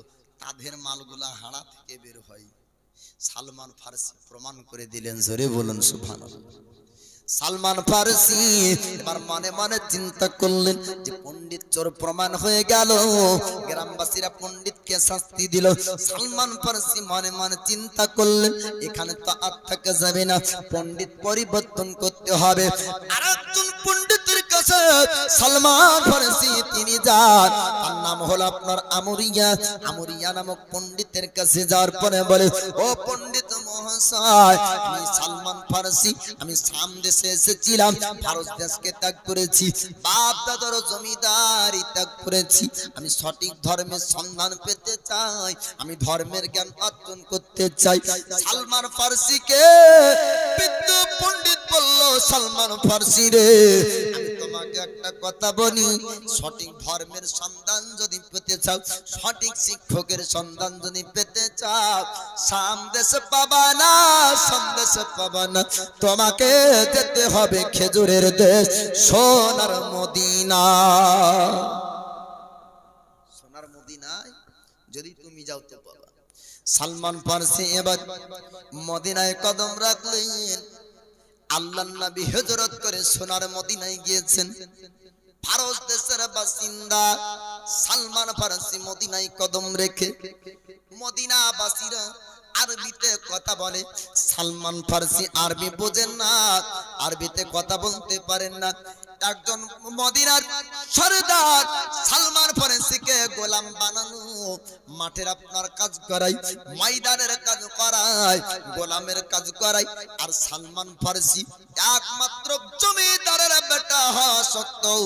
তাদের মালগুলা হাড়া থেকে বের হয়। সালমান ফারসি প্রমাণ করে দিলেন, জোরে বলুন সুবহানাল্লাহ। সালমান ফারসি এবার মনে মনে চিন্তা করলেন যে পণ্ডিত চোর প্রমাণ হয়ে গেল, গ্রামবাসীরা পণ্ডিতকে শাস্তি দিল। সালমান ফারসি মনে মনে চিন্তা করলেন এখানে তো আর থাকা যাবে না, পণ্ডিত পরিবর্তন করতে হবে। আরেকজন পণ্ডিতের কাছে সালমান ফারসি তিনি যান, তার নাম হলো আপনার আমরিয়া নামক পণ্ডিতের কাছে যাওয়ার পরে বলে ও পণ্ডিত মহাশয় আমি সালমান ফারসি, আমি শাম দেশে এসেছিলাম, ফারস দেশকে ত্যাগ করেছি, বাপ দাদার জমিদারি ত্যাগ করেছি, আমি সঠিক ধর্মের সন্ধান পেতে চাই, আমি ধর্মের জ্ঞান অর্জন করতে চাই। সালমান ফারসিকে বৃদ্ধ পণ্ডিত বলল সালমান ফারসি রে আমি তোমাকে একটা কথা বলি, সঠিক ধর্মের সন্ধান যদি পেতে চাও, সঠিক শিক্ষকের সন্ধান যদি পেতে চাও, শাম দেশে পাবা না, সন্দেশে পাবা না, তোমাকে যেতে হবে খেজুরের দেশ সোনার মদিনা। সোনার মদিনায় যদি তুমি যাও তো পাবা। সালমান ফারসি এবার মদিনায় কদম রাখলেন, আল্লাহর নবী হিজরত করে সোনার মদিনায় গিয়েছেন। ফারস দেশের বাসিন্দা সালমান ফারসি মদিনায় কদম রেখে মদিনাবাসীরা আরবিতে কথা বলে। সালমান ফারসি আরবি বোঝেন না, আরবিতে কথা বলতে পারেন না। একজন মদিনার সরদার সালমান ফারসিকে গোলাম বানানো, মাঠের আপনার কাজ করাই, ময়দানের কাজ করাই, গোলামের কাজ করাই। আর সালমান ফারসি একমাত্র জমিদারের বেটা হওয়া সত্ত্বেও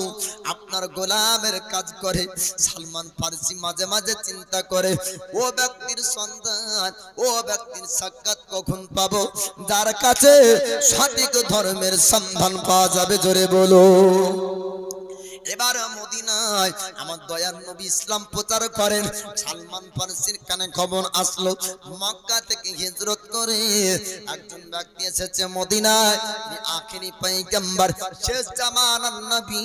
আপনার গোলামের কাজ করে। সালমান ফারসি মাঝে মাঝে চিন্তা করে ও ব্যক্তির সন্ধান, ও ব্যক্তির সাক্ষাৎ কখন পাবো যার কাছে সঠিক ধর্মের সন্ধান পাওয়া যাবে, জোরে বলো। এবার মদিনায় আমার দয়ার নবী ইসলাম প্রচার করেন। সালমান ফারসির কানে খবর আসলো মক্কা থেকে হিজরত করে একজন ব্যক্তি এসেছে মদিনায়, আখেরি পয়গম্বর শেষ জামানার নবী